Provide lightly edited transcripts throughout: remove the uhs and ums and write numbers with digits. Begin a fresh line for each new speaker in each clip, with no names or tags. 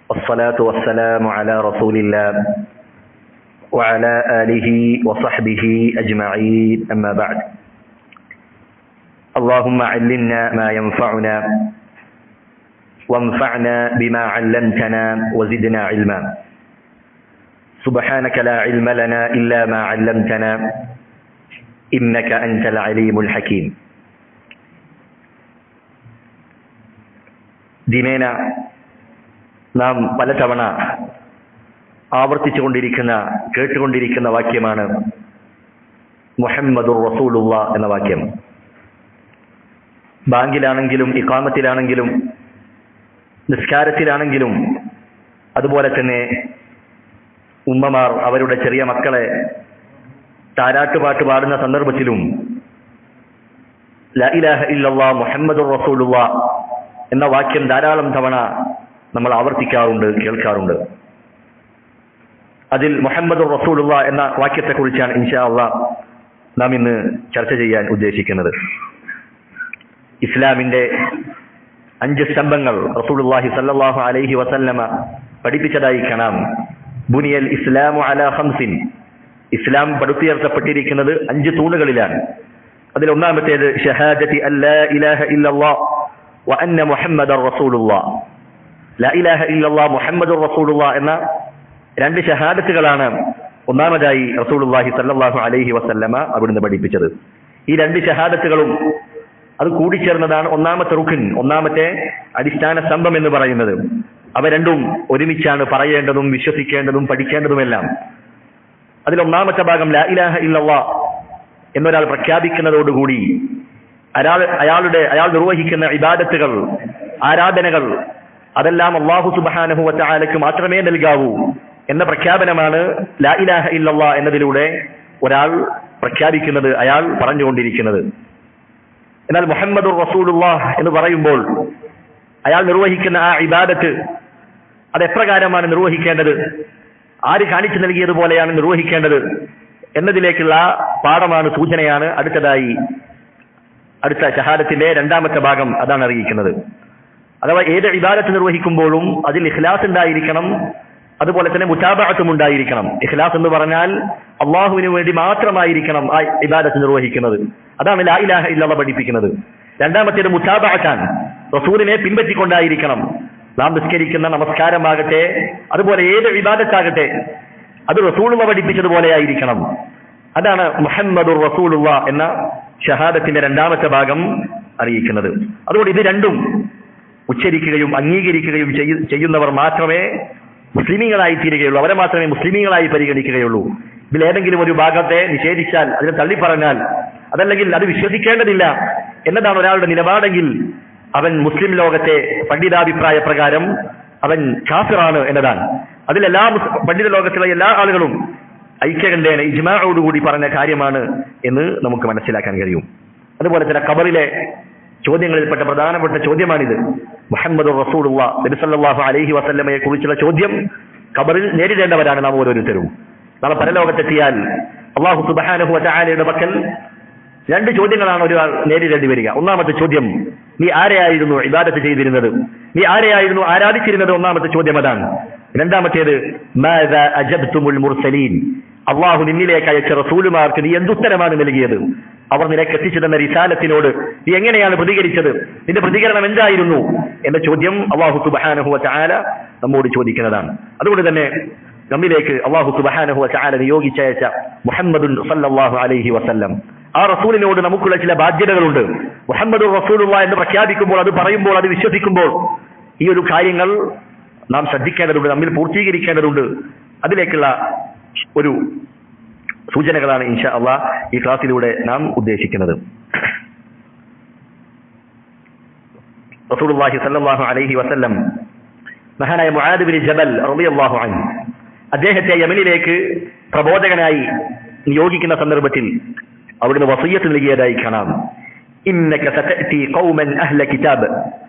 والصلاة والسلام على رسول الله وعلى آله وصحبه أجمعين أما بعد اللهم علمنا ما ينفعنا وانفعنا بما علمتنا وزدنا علما سبحانك لا علم لنا إلا ما علمتنا إنك أنت العليم الحكيم. ദിനേന നാം പലതവണ കേട്ടുകൊണ്ടിരിക്കുന്ന വാക്യമാണ് മുഹമ്മദുർ റസൂലുള്ളാഹ് എന്ന വാക്യം. ബാങ്കിലാണെങ്കിലും ഇഖാമത്തിലാണെങ്കിലും നിസ്കാരത്തിലാണെങ്കിലും അതുപോലെ തന്നെ ഉമ്മമാർ അവരുടെ ചെറിയ മക്കളെ താരാട്ടുപാട്ട് പാടുന്ന സന്ദർഭത്തിലും ലാ ഇലാഹ ഇല്ലല്ലാഹ് മുഹമ്മദുർ റസൂലുള്ളാഹ് എന്ന വാക്യം ധാരാളം തവണ നമ്മൾ ആവർത്തിക്കാറുണ്ട്, കേൾക്കാറുണ്ട്. അതിൽ മുഹമ്മദുർ റസൂലുള്ളാഹ് എന്ന വാക്യത്തെക്കുറിച്ചാണ് ഇൻഷാ അല്ലാഹ് നാം ഇന്ന് ചർച്ച ചെയ്യാൻ ഉദ്ദേശിക്കുന്നത്. ഇസ്ലാമിന്റെ 5 സ്തംഭങ്ങൾ റസൂലുള്ളാഹി സ്വല്ലല്ലാഹു അലൈഹി വസല്ലമ പഠിപ്പിച്ചതായി കാണാം. ബുനിയൽ ഇസ്ലാമു അലാ ഖംസിൻ, ഇസ്ലാം പടുത്തുയർത്തപ്പെട്ടിരിക്കുന്നത് 5 തൂണുകളിലാണ്. അതിൽ ഒന്നാമത്തേത് ഷഹാദത്തി അല്ലാ ഇലാഹ ഇല്ലല്ലാഹ് വ അന്ന മുഹമ്മദർ റസൂലുള്ളാഹ്. ലാ ഇലാഹ ഇല്ലല്ലാഹ് മുഹമ്മദുർ റസൂലുള്ളാഹ് എന്ന 2 ഷഹാദത്തുകളാണ് ഒന്നാമതായി റസൂലുള്ളാഹി സ്വല്ലല്ലാഹു അലൈഹി വസല്ലമ അവിടുന്ന് പഠിപ്പിച്ചത്. ഈ 2 ഷഹാദത്തുകളും അത് കൂടിച്ചേർന്നതാണ് ഒന്നാമത്തെ റുക്ൻ, ഒന്നാമത്തെ അടിസ്ഥാന സ്തംഭം എന്ന് പറയുന്നത്. അവ രണ്ടും ഒരുമിച്ചാണ് പറയേണ്ടതും വിശ്വസിക്കേണ്ടതും പഠിക്കേണ്ടതുമെല്ലാം. അതിൽ ഒന്നാമത്തെ ഭാഗം ലാ ഇലാഹ ഇല്ലല്ലാഹ് എന്നൊരാൾ പ്രഖ്യാപിക്കുന്നതോടുകൂടി അയാൾ നിർവഹിക്കുന്ന ഇബാദത്തുകൾ, ആരാധനകൾ അതെല്ലാം അല്ലാഹു സുബ്ഹാനഹു വ തആലയ്ക്ക് മാത്രമേ നൽകാവൂ എന്ന പ്രഖ്യാപനമാണ് ലാ ഇലാഹ ഇല്ലല്ലാഹ് എന്നതിലൂടെ ഒരാൾ പ്രഖ്യാപിക്കുന്നത്, അയാൾ പറഞ്ഞുകൊണ്ടിരിക്കുന്നത്. എന്നാൽ മുഹമ്മദുർ റസൂലുള്ളാഹ് എന്ന് പറയുമ്പോൾ അയാൾ നിർവഹിക്കുന്ന ആ ഇബാദത്ത് അത് എപ്രകാരമാണ് നിർവഹിക്കേണ്ടത്, ആര് കാണിച്ചു നൽകിയതുപോലെയാണ് നിർവഹിക്കേണ്ടത് എന്നതിലേക്കുള്ള പാഠമാണ്, സൂചനയാണ് അടുത്ത ഷഹാദത്തിന്റെ 2ാമത്തെ ഭാഗം അതാണ് അറിയിക്കുന്നത്. അഥവാ ഏത് ഇബാദത്ത് നിർവഹിക്കുമ്പോഴും അതിൽ ഇഖ്ലാസ് ഉണ്ടായിരിക്കണം, അതുപോലെ തന്നെ മുതാബഅത്തും ഉണ്ടായിരിക്കണം. ഇഖ്ലാസ് എന്ന് പറഞ്ഞാൽ അള്ളാഹുവിന് വേണ്ടി മാത്രമായിരിക്കണം ആ ഇബാദത്ത് നിർവഹിക്കുന്നത്. അതാണ് ലാ ഇലാഹ ഇല്ലല്ലാഹ് പഠിപ്പിക്കുന്നത്. 2ാമത്തേത് മുതാബഅത്താണ്, റസൂലിനെ പിൻപറ്റിക്കൊണ്ടായിരിക്കണം. നാം നിസ്കരിക്കുന്ന നമസ്കാരമാകട്ടെ അതുപോലെ ഏത് ഇബാദത്താകട്ടെ അത് റസൂലുള്ളാഹ് പഠിപ്പിച്ചതുപോലെ ആയിരിക്കണം. അതാണ് മുഹമ്മദുർ റസൂലുള്ളാഹ് എന്ന ഷഹാദത്തിന്റെ 2ാമത്തെ ഭാഗം അറിയിക്കുന്നത്. അതുകൊണ്ട് ഇത് രണ്ടും ഉച്ചരിക്കുകയും അംഗീകരിക്കുകയും ചെയ്യുന്നവർ മാത്രമേ മുസ്ലിമീങ്ങളായി തീരുകയുള്ളൂ, അവരെ മാത്രമേ മുസ്ലിമീങ്ങളായി പരിഗണിക്കുകയുള്ളൂ. ഇതിലേതെങ്കിലും ഒരു ഭാഗത്തെ നിഷേധിച്ചാൽ, അതിനെ തള്ളിപ്പറഞ്ഞാൽ, അതല്ലെങ്കിൽ അത് വിശ്വസിക്കേണ്ടതില്ല എന്നതാണ് ഒരാളുടെ നിലപാടെങ്കിൽ അവൻ മുസ്ലിം ലോകത്തെ പണ്ഡിതാഭിപ്രായ പ്രകാരം അവൻ കാഫിറാണ് എന്നതാണ്. അതിലെല്ലാ പണ്ഡിത ലോകത്തിലെ എല്ലാ ആളുകളും ഐക്യകണ്ഠേന ഇജ്മാഅോടുകൂടി പറഞ്ഞ കാര്യമാണ് എന്ന് നമുക്ക് മനസ്സിലാക്കാൻ കഴിയും. അതുപോലെ തന്നെ ഖബറിലെ ചോദ്യങ്ങളിൽപ്പെട്ട പ്രധാനപ്പെട്ട ചോദ്യമാണിത്. മുഹമ്മദുർ റസൂലുള്ളാഹ് നബി സല്ലല്ലാഹു അലൈഹി വസല്ലമയെ കുറിച്ചുള്ള ചോദ്യം ഖബറിൽ നേരിടേണ്ടവരാണ് നാം ഓരോരുത്തരും. നാളെ പരലോകത്തെത്തിയാൽ അല്ലാഹു സുബ്ഹാനഹു വ തആലയുടെ പക്കൽ 2 ചോദ്യങ്ങളാണ് ഒരാൾ നേരിടേണ്ടി വരിക. ഒന്നാമത്തെ ചോദ്യം, നീ ആരെയായിരുന്നു ഇബാദത്ത് ചെയ്തിരുന്നത്, നീ ആരെയായിരുന്നു ആരാധിച്ചിരുന്നത്, ഒന്നാമത്തെ ചോദ്യം അതാണ്. 2ാമത്തേത് മാദാ അജബ്തുമുൽ മുർസലീൻ, അള്ളാഹു നിന്നിലേക്ക് അയച്ച റസൂലുമാർക്ക് നീ എന്തുത്തരമാണ് നൽകിയത്, അവർ നിനക്ക് എത്തിച്ചു തന്ന റിസാലത്തിനോട് നീ എങ്ങനെയാണ് പ്രതികരിച്ചത്, നിന്റെ പ്രതികരണം എന്തായിരുന്നു എന്ന ചോദ്യം അല്ലാഹു സുബ്ഹാനഹു വ തആല നമ്മോട് ചോദിക്കുന്നതാണ്. അതുകൊണ്ട് തന്നെ നമ്മിലേക്ക് അല്ലാഹു സുബ്ഹാനഹു വ തആല നിയോഗിച്ചയച്ച മുഹമ്മദുൻ സല്ലല്ലാഹു അലൈഹി വസല്ലം, ആ റസൂലിനോട് നമുക്കുള്ള ചില ബാധ്യതകളുണ്ട്. മുഹമ്മദുർ റസൂലുള്ളാഹ് എന്ന് പ്രഖ്യാപിക്കുമ്പോൾ, അത് പറയുമ്പോൾ, അത് വിശ്വസിക്കുമ്പോൾ ഈ ഒരു കാര്യങ്ങൾ നാം ശ്രദ്ധിക്കേണ്ടതുണ്ട്, നമ്മിൽ പൂർത്തീകരിക്കേണ്ടതുണ്ട്. അതിലേക്കുള്ള ഒരു സൂചനകളാണ് ഇൻഷാ അല്ലാഹ് ഈ ക്ലാസ്സിലൂടെ നാം ഉദ്ദേശിക്കുന്നത്. റസൂലുള്ളാഹി സ്വല്ലല്ലാഹു അലൈഹി വസല്ലം മഹാനായ മുആദ് ബിൻ ജബൽ റളിയല്ലാഹു അൻഹു അദ്ദേഹത്തെ യമനിലേക്ക് പ്രബോധകനായി നിയോഗിക്കുന്ന സന്ദർഭത്തിൽ അവിടുന്ന് വസിയ്യത്ത് നൽകിയതായി കാണാം. ഇന്നക സതഅതി ഖൗമൻ അഹ്ല കിതാബ്,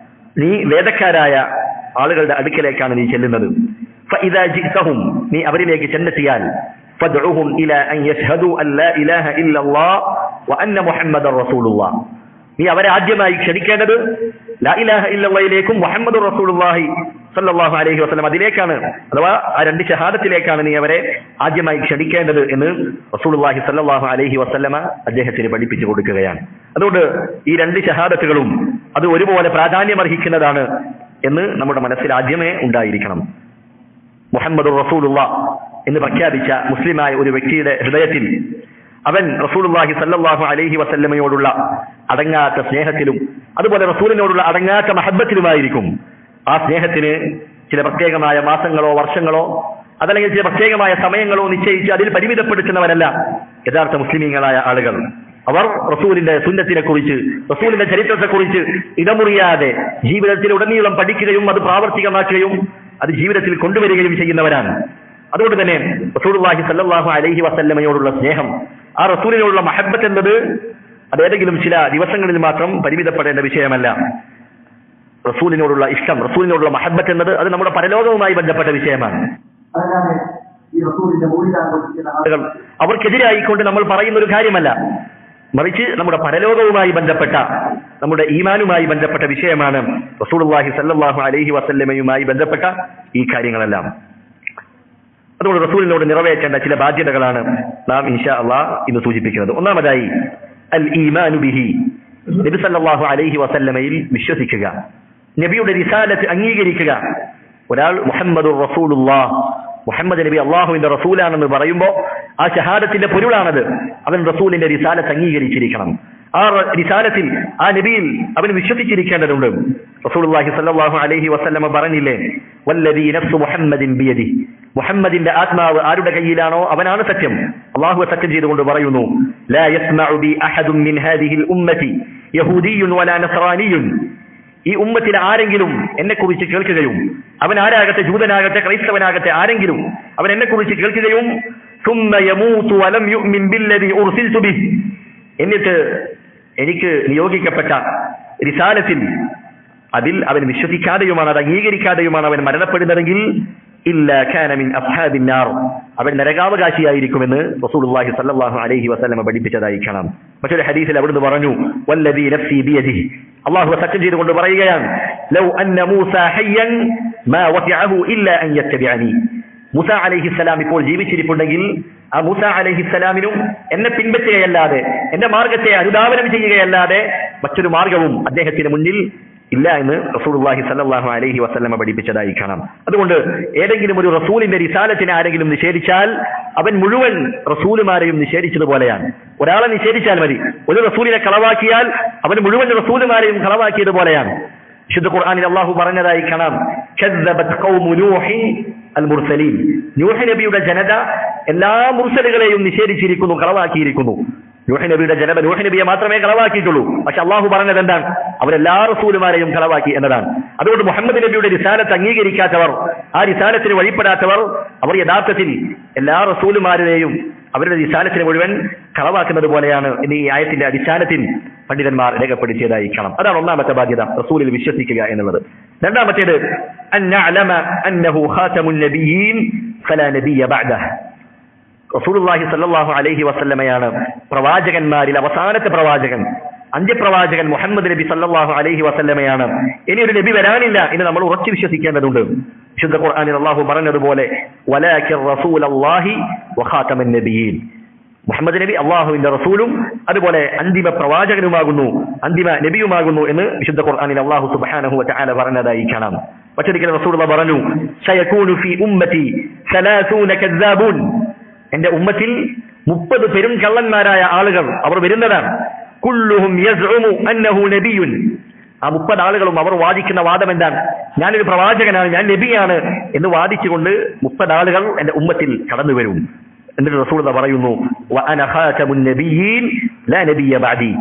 നീ വേദക്കാരായ ആളുകളുടെ അടുക്കലേക്കാണ് നീ ചെല്ലുന്നത്. ഫഇദാ ജിഅതഹും, നീ അവരിലേക്ക് ചെന്നെത്തിയാൽ ഫദ്ഉഹും ഇലാ അൻ യശ്ഹദു അൻ ലാ ഇലാഹ ഇല്ലല്ലാഹ് വ അന്ന മുഹമ്മദർ റസൂലുള്ളാഹ്, നീ അവരെ ആദ്യമായി ക്ഷണിക്കേണ്ടത് ലാ ഇലാഹ ഇല്ലല്ലാഹിലേക്കും മുഹമ്മദുർ റസൂലുള്ളാഹി സല്ലല്ലാഹു അലൈഹി വസല്ലം അതിലേക്കാണ്, അഥവാ ആ രണ്ട് ഷഹാദത്തിലേക്കാണ് നീ അവരെ ആദ്യമായി ക്ഷണിക്കേണ്ടത് എന്ന് റസൂലുള്ളാഹി സല്ലല്ലാഹു അലൈഹി വസല്ലമ അദ്ദേഹത്തിന് പഠിപ്പിച്ചു കൊടുക്കുകയാണ്. അതുകൊണ്ട് ഈ രണ്ട് ഷഹാദത്തുകളും അത് ഒരുപോലെ പ്രാധാന്യമർഹിക്കുന്നതാണ് എന്ന് നമ്മുടെ മനസ്സിൽ ആദ്യമേ ഉണ്ടായിരിക്കണം. മുഹമ്മദുർ റസൂലുള്ളാഹ് എന്ന് പ്രഖ്യാപിച്ച മുസ്ലിമായ ഒരു വ്യക്തിയുടെ ഹൃദയത്തിൽ അവൻ റസൂലുള്ളാഹി സല്ലല്ലാഹു അലൈഹി വസല്ലമയോടുള്ള അടങ്ങാത്ത സ്നേഹത്തിലും അതുപോലെ റസൂലിനോടുള്ള അടങ്ങാത്ത മഹബ്ബത്തിലുമായിരിക്കും. ആ സ്നേഹത്തിന് ചില പ്രത്യേകമായ മാസങ്ങളോ വർഷങ്ങളോ അതല്ലെങ്കിൽ ചില പ്രത്യേകമായ സമയങ്ങളോ നിശ്ചയിച്ച് അതിൽ പരിമിതപ്പെടുത്തുന്നവരല്ല യഥാർത്ഥ മുസ്ലിമീങ്ങളായ ആളുകൾ. അവർ റസൂലിന്റെ സുന്നത്തിനെ കുറിച്ച്, റസൂലിന്റെ ചരിത്രത്തെക്കുറിച്ച് ഇടമുറിയാതെ ജീവിതത്തിൽ ഉടനീളം പഠിക്കുകയും അത് പ്രാവർത്തികമാക്കുകയും അത് ജീവിതത്തിൽ കൊണ്ടുവരികയും ചെയ്യുന്നവരാണ്. അതുകൊണ്ട് തന്നെ റസൂലുള്ളാഹി സല്ലല്ലാഹു അലൈഹി വസല്ലമയോടുള്ള സ്നേഹം, ആ റസൂലിനോടുള്ള മഹബ്ബത്ത് എന്നത് അത് ഏതെങ്കിലും ചില ദിവസങ്ങളിൽ മാത്രം പരിമിതപ്പെടേണ്ട വിഷയമല്ല. റസൂലിനോടുള്ള ഇഷ്ടം, റസൂലിനോടുള്ള മഹബ്ബത്ത് എന്നത് അത് നമ്മുടെ പരലോകവുമായി ബന്ധപ്പെട്ട വിഷയമാണ്. അവർക്കെതിരായിക്കൊണ്ട് നമ്മൾ പറയുന്ന ഒരു കാര്യമല്ല, മറിച്ച് നമ്മുടെ പരലോകവുമായി ബന്ധപ്പെട്ട, നമ്മുടെ ഈമാനുമായി ബന്ധപ്പെട്ട വിഷയമാണ് റസൂലുള്ളാഹി സല്ലല്ലാഹു അലൈഹി വസല്ലമയുമായി ബന്ധപ്പെട്ട ഈ കാര്യങ്ങളെല്ലാം. അതുകൊണ്ട് റസൂലിനോട് നിറവേറ്റേണ്ട ചില ബാധ്യതകളാണ് നാം ഇൻഷാ അല്ലാഹ് ഇന്ന് സൂചിപ്പിക്കുന്നത്. ഒന്നാമതായി അൽ ഈമാനു ബിഹി, നബി സല്ലല്ലാഹു അലൈഹി വസല്ലമയിൽ വിശ്വസിക്കുക, നബിയുടെ റിസാലത്ത് അംഗീകരിക്കുക. ഒരാൾ മുഹമ്മദുർ റസൂലുള്ളാഹ്, മുഹമ്മദ് നബി അള്ളാഹുവിന്റെ റസൂലാണെന്ന് പറയുമ്പോൾ ആ ഷഹാദത്തിന്റെ പൊരുളാണത്. അവൻ റസൂലിന്റെ റിസാലത്ത് അംഗീകരിച്ചിരിക്കണം. ആ റിസാലത്തിൽ, ആ നബിയിൽ അവൻ വിശ്വസിച്ചിരിക്കേണ്ടതുണ്ട്. റസൂലുള്ളാഹി സ്വല്ലല്ലാഹു അലൈഹി വസല്ലമ പറഞ്ഞില്ലേ, വല്ലദീ നഫ്സു മുഹമ്മദിൻ ബിയദി, മുഹമ്മദിന്റെ ആത്മാവ് ആരുടെ കയ്യിലാണോ അവനാണ് സത്യം. അള്ളാഹു സത്യം ചെയ്തുകൊണ്ട് പറയുന്നു, ലാ യസ്മഉ ബി അഹദുൻ മിൻ ഹാദിഹിൽ ഉമ്മത്തി യഹൂദിയ്യുൻ വലാ നസ്റാനിയ്യുൻ, ഈ ഉമ്മത്തിൽ ആരെങ്കിലും എന്നെ കുറിച്ച് കേൾക്കുകയും, അവൻ ആരാകട്ടെ, ജൂതനാകട്ടെ ക്രൈസ്തവനാകട്ടെ ആരെങ്കിലും അവൻ എന്നെ കുറിച്ച് കേൾക്കുകയും ثم يموت ولم يؤمن بالذي أرسلت به, എന്നിട്ട് എനിക്ക് നിയോഗിക്കപ്പെട്ട റിസാലത്തിൽ അതിൽ അവൻ വിശ്വസിക്കാതെയുമാണ്, അത് അംഗീകരിക്കാതെയുമാണ് അവൻ മരണപ്പെടുന്നതെങ്കിൽ ഇല്ലാ കാന മിൻ അസ്ഹാബിൻ നാർ, അവൻ നരകാവകാശിയായിരിക്കുമെന്ന് റസൂലുള്ളാഹി സ്വല്ലല്ലാഹു അലൈഹി വസല്ലം പഠിപ്പിച്ചതായി കാണാം. മറ്റൊരു ഹദീസിൽ അവിടുന്ന് പറഞ്ഞു, വല്ലദീ നഫ്സി ബിയദിഹി, അല്ലാഹു സത്യം ചെയ്തുകൊണ്ട് പറയുകയാണ്, ലൗ അന്ന മൂസ ഹയ്യൻ മാ വസിഅഹു ഇല്ലാ അൻ യത്തബിഅനി, മൂസ അലൈഹിസ്സലാം ഇപ്പോൾ ജീവിച്ചിരിപ്പുണ്ടെങ്കിൽ ആ മൂസ അലൈഹിസ്സലാമിനും എന്നെ പിൻപറ്റുകയല്ലാതെ, എന്റെ മാർഗത്തെ അനുധാവനം ചെയ്യുകയല്ലാതെ മറ്റൊരു മാർഗവും അദ്ദേഹത്തിന് മുന്നിൽ ഇല്ല എന്ന് റസൂലുള്ളാഹി സ്വല്ലല്ലാഹു അലൈഹി വസല്ലം പഠിപ്പിച്ചതായി കാണാം. അതുകൊണ്ട് ഏതെങ്കിലും ഒരു റസൂലിന്റെ റിസാലത്തിനെ ആരെങ്കിലും നിഷേധിച്ചാൽ അവൻ മുഴുവൻ റസൂലുമാരെയും നിഷേധിച്ചതുപോലെയാണ്. ഒരാളെ നിഷേധിച്ചാൽ മതി, ഒരു റസൂലിനെ കളവാക്കിയാൽ അവൻ മുഴുവൻ റസൂലുമാരെയും കളവാക്കിയതുപോലെയാണ്. വിശുദ്ധ ഖുർആനിൽ അല്ലാഹു പറഞ്ഞതായി കാണാം, കസ്സബത് ഖൗമു നൂഹി അൽ മുർസലീൻ, നൂഹ് നബിയുടെ ജനത എല്ലാ മുർസലുകളെയും നിഷേധിച്ചിരിക്കുന്നു, കളവാക്കിയിരിക്കുന്നു. നൂഹ് നബിയുടെ ജനത നൂഹ് നബിയെ മാത്രമേ കളവാക്കിയിട്ടുള്ളൂ. പക്ഷെ അള്ളാഹു പറഞ്ഞത് എന്താണ്? അവരെല്ലാ റസൂലുമാരെയും കളവാക്കി എന്നതാണ്. അതുകൊണ്ട് മുഹമ്മദ് നബിയുടെ റിസാലത്ത് അംഗീകരിക്കാത്തവർ, ആ റിസാലത്തിന് വഴിപ്പെടാത്തവർ, അവർ യഥാർത്ഥത്തിൽ എല്ലാ റസൂലുമാരെയും അവരുടെ റിസാലത്തിന് മുഴുവൻ കളവാക്കുന്നത് പോലെയാണ് എന്ന് ഈ ആയത്തിന്റെ അടിസ്ഥാനത്തിൽ പണ്ഡിതന്മാർ രേഖപ്പെടുത്തിയതായി കാണാം. അതാണ് ഒന്നാമത്തെ ബാധ്യത, റസൂലിൽ വിശ്വസിക്കുക എന്നുള്ളത്. രണ്ടാമത്തേത് അൻ നഅലമ അന്നഹു ഖാതമുൻ നബിയ്യീൻ ഫലാ നബിയ്യ ബഅദഹു, റസൂലുള്ളാഹി സ്വല്ലല്ലാഹു അലൈഹി വസല്ലമയാണ് പ്രവാചകന്മാരിൽ അവസാനത്തെ പ്രവാചകൻ, അന്ത്യപ്രവാചകൻ മുഹമ്മദ് നബി സ്വല്ലല്ലാഹു അലൈഹി വസല്ലമയാണ്. ഇനി ഒരു നബി വരാനില്ല എന്ന് നമ്മൾ ഉറച്ചു വിശ്വസിക്കേണ്ടതുണ്ട്. വിശുദ്ധ ഖുർആനിൽ അല്ലാഹു പറഞ്ഞതുപോലെ വലാകിർ റസൂലുള്ളാഹി വഖാതമൻ നബിയ്യീൻ, മുഹമ്മദ് നബി അള്ളാഹുവിന്റെ റസൂലും അതുപോലെ അന്തിമ പ്രവാചകനുമാകുന്നു, അന്തിമ നബിയുമാകുന്നു എന്ന് വിശുദ്ധ ഖുർആനിൽ അല്ലാഹു സുബ്ഹാനഹു വ തആല പറഞ്ഞതായി കാണാം. മറ്റൊരിക്കൽ റസൂലുള്ളാഹി പറഞ്ഞു, സയകൂനു ഫീ ഉമ്മതി 30 കദ്ദാബൂൻ, എന്റെ ഉമ്മത്തിൽ 30 പെരും കള്ളന്മാരായ ആളുകൾ അവർ വരുന്നതാണ്. കുല്ലുഹും യസ്ഉമു അന്നഹു നബിയ്യുൻ, ആ 30 ആളുകളും അവർ വാദിക്കുന്ന വാദം എന്താണ്? ഞാനൊരു പ്രവാചകനാണ്, ഞാൻ നബിയാണ് എന്ന് വാദിച്ചുകൊണ്ട് 30 ആളുകൾ എന്റെ ഉമ്മത്തിൽ കടന്നു വരും. എന്നിട്ട് റസൂലുള്ളാഹി പറയുന്നു, വഅന ഖാതമുൻ നബിയ്യീൻ ലാ നബിയ്യ ബഅദി,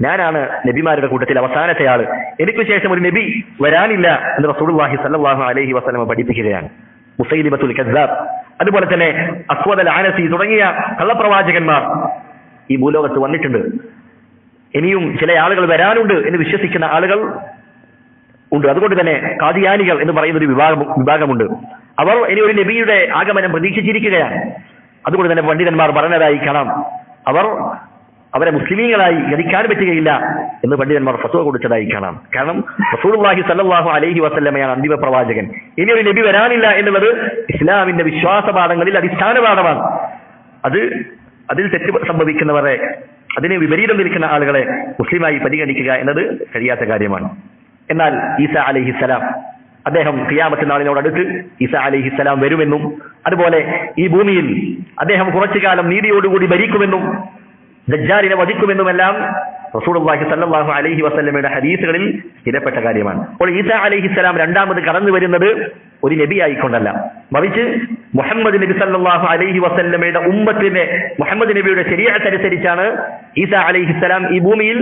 ഞാനാണ് നബിമാരുടെ കൂട്ടത്തിൽ അവസാനത്തെ ആള്, എനിക്ക് ശേഷം ഒരു നബി വരാനില്ല എന്ന് റസൂലുള്ളാഹി സ്വല്ലല്ലാഹു അലൈഹി വസല്ലം പഠിപ്പിക്കുകയാണ്. മുസൈലിമത്തുൽ കദ്ദാബ്, അതുപോലെ തന്നെ അസ്വദ് അൽ അനസി തുടങ്ങിയ കള്ളപ്രവാചകന്മാർ ഈ ഭൂലോകത്ത് വന്നിട്ടുണ്ട്. ഇനിയും ചില ആളുകൾ വരാനുണ്ട് എന്ന് വിശ്വസിക്കുന്ന ആളുകൾ ഉണ്ട്. അതുകൊണ്ട് തന്നെ ഖാദിയാനികൾ എന്ന് പറയുന്ന ഒരു വിഭാഗമുണ്ട്. അവർ ഇനി ഒരു നബിയുടെ ആഗമനം പ്രതീക്ഷിച്ചിരിക്കുകയാണ്. അതുകൊണ്ട് തന്നെ പണ്ഡിതന്മാർ പറഞ്ഞതായി കാണാം, അവർ അവരെ മുസ്ലിമീങ്ങളായി ഗണിക്കാൻ പറ്റുകയില്ല എന്ന് പണ്ഡിതന്മാർ ഫത്വ കൊടുത്തതായി കാണാം. കാരണം റസൂലുള്ളാഹി സ്വല്ലല്ലാഹു അലൈഹി വസല്ലമയാണ് അന്തിമ പ്രവാചകൻ. ഇനിയൊരു നബി വരാനില്ല എന്നുള്ളത് ഇസ്ലാമിന്റെ വിശ്വാസപാഠങ്ങളിൽ അടിസ്ഥാന പാഠമാണ്. അതിൽ തെറ്റ് സംഭവിക്കുന്നവരെ, അതിന് വിപരീതം നിൽക്കുന്ന ആളുകളെ മുസ്ലിമായി പരിഗണിക്കുക എന്നത് കഴിയാത്ത കാര്യമാണ്. എന്നാൽ ഈസ അലൈഹിസ്സലാം അദ്ദേഹം ഖിയാമത്ത് നാളിനോടടുത്ത് ഈസ അലൈഹിസ്സലാം വരുമെന്നും അതുപോലെ ഈ ഭൂമിയിൽ അദ്ദേഹം കുറച്ചു കാലം നീതിയോടുകൂടി ഭരിക്കുമെന്നും ദജ്ജാലിനെ വധിക്കുമെന്നുമെല്ലാം റസൂലുള്ളാഹി സ്വല്ലല്ലാഹു അലൈഹി വസല്ലമയുടെ ഹദീസുകളിൽ സ്ഥിരപ്പെട്ട കാര്യമാണ്. അപ്പോൾ ഈസ അലൈഹിസ്സലാം രണ്ടാമത് കടന്നു വരുന്നത് ഒരു നബി ആയിക്കൊണ്ടല്ല, മറിച്ച് മുഹമ്മദ് നബി സല്ലല്ലാഹു അലൈഹി വസല്ലമയുടെ ഉമ്മത്തിന്റെ മുഹമ്മദ് നബിയുടെ ശരീഅത്ത് അനുസരിച്ചാണ് ഈസ അലൈഹിസ്സലാം ഈ ഭൂമിയിൽ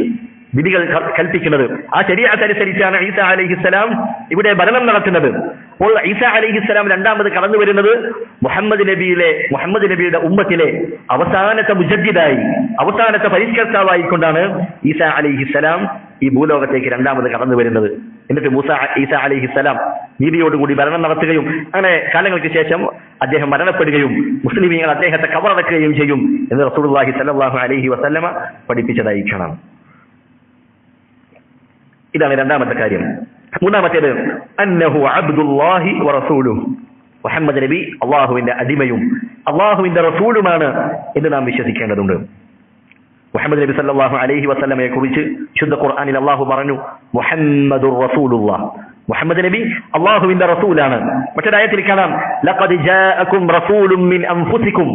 വിധികൾ കൽപ്പിക്കുന്നത്. ആ ശരീഅത്ത് അനുസരിച്ചാണ് ഈസ അലൈഹിസ്സലാം ഇവിടെ ഭരണം നടത്തുന്നത്. അപ്പോൾ ഈസ അലൈഹിസ്സലാം രണ്ടാമത് കടന്നു വരുന്നത് മുഹമ്മദ് നബിയുടെ ഉമ്മത്തിലെ അവസാനത്തെ മുജദ്ദിദായി, അവസാനത്തെ പരിഷ്കർത്താവായിക്കൊണ്ടാണ് ഈസ അലൈഹിസ്സലാം ഈ ഭൂലോകത്തേക്ക് രണ്ടാമത് കടന്നു വരുന്നത്. എന്നിട്ട് ഈസ അലൈഹിസ്സലാം നീതിയോടുകൂടി ഭരണം നടത്തുകയും അങ്ങനെ കാലങ്ങൾക്ക് ശേഷം അദ്ദേഹം മരണപ്പെടുകയും മുസ്ലിമീങ്ങൾ അദ്ദേഹത്തെ കബറടക്കുകയും ചെയ്യും എന്ന് റസൂലുള്ളാഹി സ്വല്ലല്ലാഹു അലൈഹി വസല്ലമ പഠിപ്പിച്ചതായി കാണാം. ഇതാണ് രണ്ടാമത്തെ കാര്യം. മൂന്നാമത്തേത് അന്നഹു അബ്ദുല്ലാഹി വറസൂലുഹു, മുഹമ്മദ് നബി അള്ളാഹുവിന്റെ അടിമയും അള്ളാഹുവിന്റെ റസൂലുമാണ് എന്ന് നാം വിശ്വസിക്കേണ്ടതുണ്ട്. മുഹമ്മദ് നബി സല്ലല്ലാഹു അലൈഹി വസല്ലമയെ കുറിച്ച് ശുദ്ധ ഖുർആനിൽ അള്ളാഹു പറഞ്ഞു മുഹമ്മദുർ റസൂലുള്ളാഹ്, മുഹമ്മദ് നബി അള്ളാഹുവിന്റെ റസൂലാണ്. മറ്റൊരായത്തിൽ കാണാം ലഖദ് ജാഅകും റസൂലുൻ മിൻ അൻഫുസികും,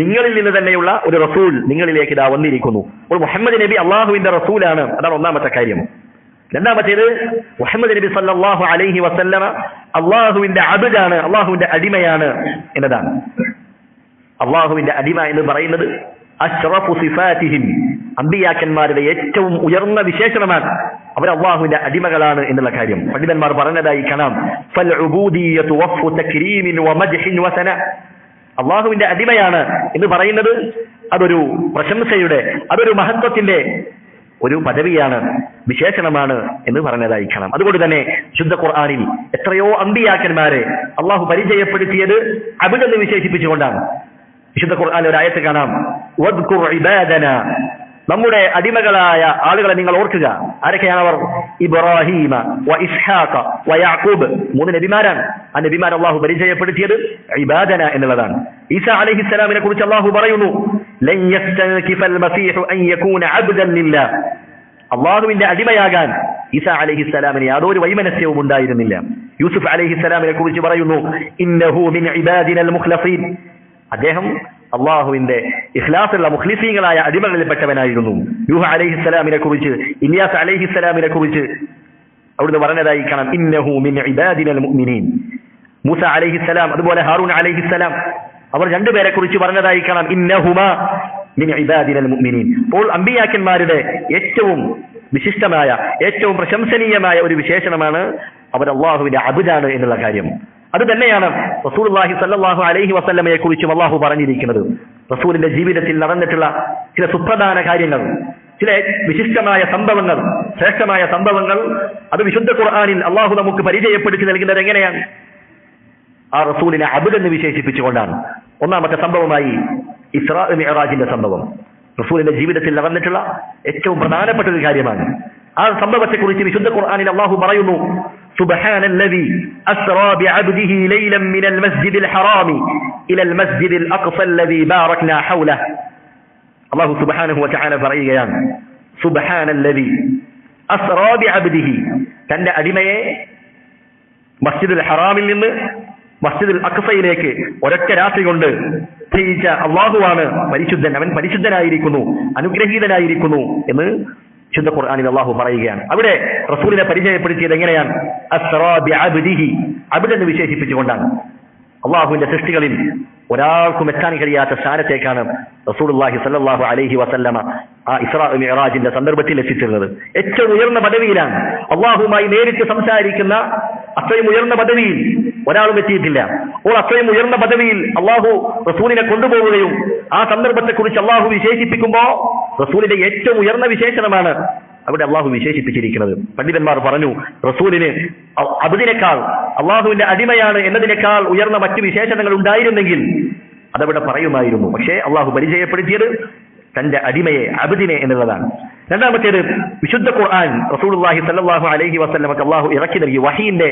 നിങ്ങളിൽ നിന്ന് തന്നെയുള്ള ഒരു റസൂൽ നിങ്ങളിലേക്ക് ഇതാ വന്നിരിക്കുന്നു. അപ്പോൾ മുഹമ്മദ് നബി അള്ളാഹുവിന്റെ റസൂലാണ്. അതാണ് ഒന്നാമത്തെ കാര്യം. രണ്ടാമത്തേത് മുഹമ്മദ് നബി സല്ലല്ലാഹു അലൈഹി വസല്ലമ അള്ളാഹുവിന്റെ അബ്ദാണ്, അള്ളാഹുവിന്റെ അടിമയാണ് എന്നതാണ്. അള്ളാഹുവിന്റെ അടിമ എന്ന് പറയുന്നത് അശ്റഫു സിഫാതിഹിം, അമ്പിയാക്കന്മാരുടെ ഏറ്റവും ഉയർന്ന വിശേഷണമാണ്. അവർ അള്ളാഹുവിന്റെ അടിമകളാണ് എന്നുള്ള കാര്യം പണ്ഡിതന്മാർ പറഞ്ഞതായി കാണാം. ഫൽ ഉബൂദിയ്യതു വഫു തക്രീമിൻ വമദ്ഹിൻ വസന, അള്ളാഹുവിന്റെ അടിമയാണ് എന്ന് പറയുന്നത് അതൊരു പ്രശംസയുടെ, അതൊരു മഹത്വത്തിന്റെ ഒരു പദവിയാണ്, വിശേഷണമാണ് എന്ന് പറഞ്ഞതായി കാണാം. അതുകൊണ്ട് തന്നെ ശുദ്ധ ഖുർആനിൽ എത്രയോ അമ്പിയാക്കന്മാരെ അള്ളാഹു പരിചയപ്പെടുത്തിയത് അബ്ദ് എന്ന് വിശേഷിപ്പിച്ചുകൊണ്ടാണ്. വിശുദ്ധ ഖുർആനിൽ ഒരു ആയത്ത് കാണാം വദ്കുർ ഇബാദന, നമ്മുടെ അടിമകളായ ആളുകളെ നിങ്ങൾ ഓർക്കുക. ആരൊക്കെയാണ് അവർ? ഇബ്രാഹീമ വ ഇസ്ഹാഖ വ യാഖൂബ്, 3 നബിമാരാണ്. ആ നബിമാർ അള്ളാഹു പരിചയപ്പെടുത്തിയത് ഇബാദന എന്നുള്ളതാണ്. ഈസ അലൈഹിസ്സലാമിനെ കുറിച്ച് അള്ളാഹു പറയുന്നു ലൻ യസ്തൻകിഫൽ മസീഹു അൻ യകൂന അബ്ദൻ ലില്ലാഹ്, അള്ളാഹുവിന്റെ അടിമയാകാൻ ഈസ അലൈഹിസ്സലാമിന് യാതൊരു വൈമനസ്യവും ഉണ്ടായിരുന്നില്ല. യൂസുഫ് അലൈഹിസ്സലാമിനെ കുറിച്ച് പറയുന്നു ഇന്നഹു മിൻ ഇബാദിനൽ മുഖ്ലസീൻ, അദ്ദേഹം അള്ളാഹുവിന്റെ ഇഖ്ലാസുള്ള മുഖ്ലിസീങ്ങളായ അടിമകളിൽപ്പെട്ടവനായിരുന്നു. നൂഹ് അലൈഹിസ്സലാമിനെ കുറിച്ച്, ഇല്യാസ് അലൈഹിസ്സലാമിനെ കുറിച്ച് അവിടുന്ന് പറഞ്ഞതായി കാണാം ഇന്നഹു മിൻ ഇബാദിനൽ മുഅ്മിനീൻ. മൂസ അലൈഹിസ്സലാം അതുപോലെ ഹാറൂൻ അലൈഹിസ്സലാം, അവർ രണ്ടുപേരെ കുറിച്ച് പറഞ്ഞതായി കാണാം ഇന്നഹുമാ മിൻ ഇബാദിനൽ മുഅ്മിനീൻ. അപ്പോൾ അമ്പിയാക്കന്മാരുടെ ഏറ്റവും വിശിഷ്ടമായ, ഏറ്റവും പ്രശംസനീയമായ ഒരു വിശേഷണമാണ് അവർ അള്ളാഹുവിന്റെ അബ്ദാണ് എന്നുള്ള കാര്യം. അത് തന്നെയാണ് റസൂലുള്ളാഹി സ്വല്ലല്ലാഹു അലൈഹി വസല്ലമയെ കുറിച്ചും അള്ളാഹു പറഞ്ഞിരിക്കുന്നത്. റസൂലിന്റെ ജീവിതത്തിൽ നടന്നിട്ടുള്ള ചില സുപ്രധാന കാര്യങ്ങൾ, ചില വിശിഷ്ടമായ സംഭവങ്ങൾ, ശ്രേഷ്ഠമായ സംഭവങ്ങൾ, അത് വിശുദ്ധ ഖുർആനിൽ അള്ളാഹു നമുക്ക് പരിചയപ്പെടുത്തി നൽകുന്നത് എങ്ങനെയാണ്? ആ റസൂലിനെ അബ്ദ് എന്ന് വിശേഷിപ്പിച്ചുകൊണ്ടാണ്. ഒന്നാമത്തെ സംഭവമായി ഇസ്രാ മിഅ്റാജിന്റെ സംഭവം റസൂലിന്റെ ജീവിതത്തിൽ നടന്നിട്ടുള്ള ഏറ്റവും പ്രധാനപ്പെട്ട ഒരു കാര്യമാണ്. ആ സംഭവത്തെക്കുറിച്ച് വിശുദ്ധ ഖുർആനിൽ അള്ളാഹു പറയുന്നു സുബ്ഹാനല്ലദീ അസ്റാ ബിഅബ്ദിഹി ലൈലൻ മിനൽ മസ്ജിദിൽ ഹറാമി ഇലൽ മസ്ജിദിൽ അഖ്സല്ലദീ ബാറക്നാ ഹൗലഹു. അള്ളാഹു സുബ്ഹാനഹു വതആല പറയുകയാണ് സുബ്ഹാനല്ലദീ അസ്റാ ബിഅബ്ദിഹി, തന്റെ അടിമയെ മസ്ജിദുൽ ഹറാമിൽ നിന്ന് മസ്ജിദുൽ അഖ്സയിലേക്ക് ഒരൊറ്റ രാത്രി കൊണ്ട് തിരിച്ച അള്ളാഹുവാണ് പരിശുദ്ധൻ, അവൻ പരിശുദ്ധനായിരിക്കുന്നു, അനുഗ്രഹീതനായിരിക്കുന്നു എന്ന് ശുദ്ധ ഖുർആനിൽ അള്ളാഹു പറയുകയാണ്. അവിടെ റസൂലിനെ പരിചയപ്പെടുത്തിയത് എങ്ങനെയാണ്? അസ്റാ ബിഅബ്ദിഹി, അബ്ദ് എന്ന് വിശേഷിപ്പിച്ചുകൊണ്ടാണ്. അള്ളാഹുവിന്റെ സൃഷ്ടികളിൽ ഒരാൾക്കും എത്താൻ കഴിയാത്ത സ്ഥാനത്തേക്കാണ് റസൂലുള്ളാഹി സ്വല്ലല്ലാഹു അലൈഹി വസല്ലമ ആ ഇസ്രാ മിഅ്റാജിന്റെ സന്ദർഭത്തിൽ എത്തിച്ചിരുന്നത്. ഏറ്റവും ഉയർന്ന പദവിയിലാണ്, അള്ളാഹുമായി നേരിട്ട് സംസാരിക്കുന്ന അത്രയും ഉയർന്ന പദവിയിൽ ഒരാളും എത്തിയിട്ടില്ല. അപ്പോൾ അത്രയും ഉയർന്ന പദവിയിൽ അള്ളാഹു റസൂലിനെ കൊണ്ടുപോവുകയും ആ സന്ദർഭത്തെക്കുറിച്ച് അള്ളാഹു വിശേഷിപ്പിക്കുമ്പോ റസൂലിന്റെ ഏറ്റവും ഉയർന്ന വിശേഷണമാണ് അവിടെ അള്ളാഹു വിശേഷിപ്പിച്ചിരിക്കുന്നത്. പണ്ഡിതന്മാർ പറഞ്ഞു റസൂലിന് അബ്ദിനേക്കാൾ, അള്ളാഹുവിന്റെ അടിമയാണ് എന്നതിനേക്കാൾ ഉയർന്ന മറ്റു വിശേഷണങ്ങൾ ഉണ്ടായിരുന്നെങ്കിൽ അതവിടെ പറയുമായിരുന്നു. പക്ഷേ അള്ളാഹു പരിചയപ്പെടുത്തിയത് തന്റെ അടിമയെ, അബ്ദിനെ എന്നുള്ളതാണ്. രണ്ടാമത്തേത് വിശുദ്ധ ഖുർആൻ റസൂലുള്ളാഹി സ്വല്ലല്ലാഹു അലൈഹി വസല്ലമക്ക് അല്ലാഹു ഇറക്കി നൽകി വഹീന്റെ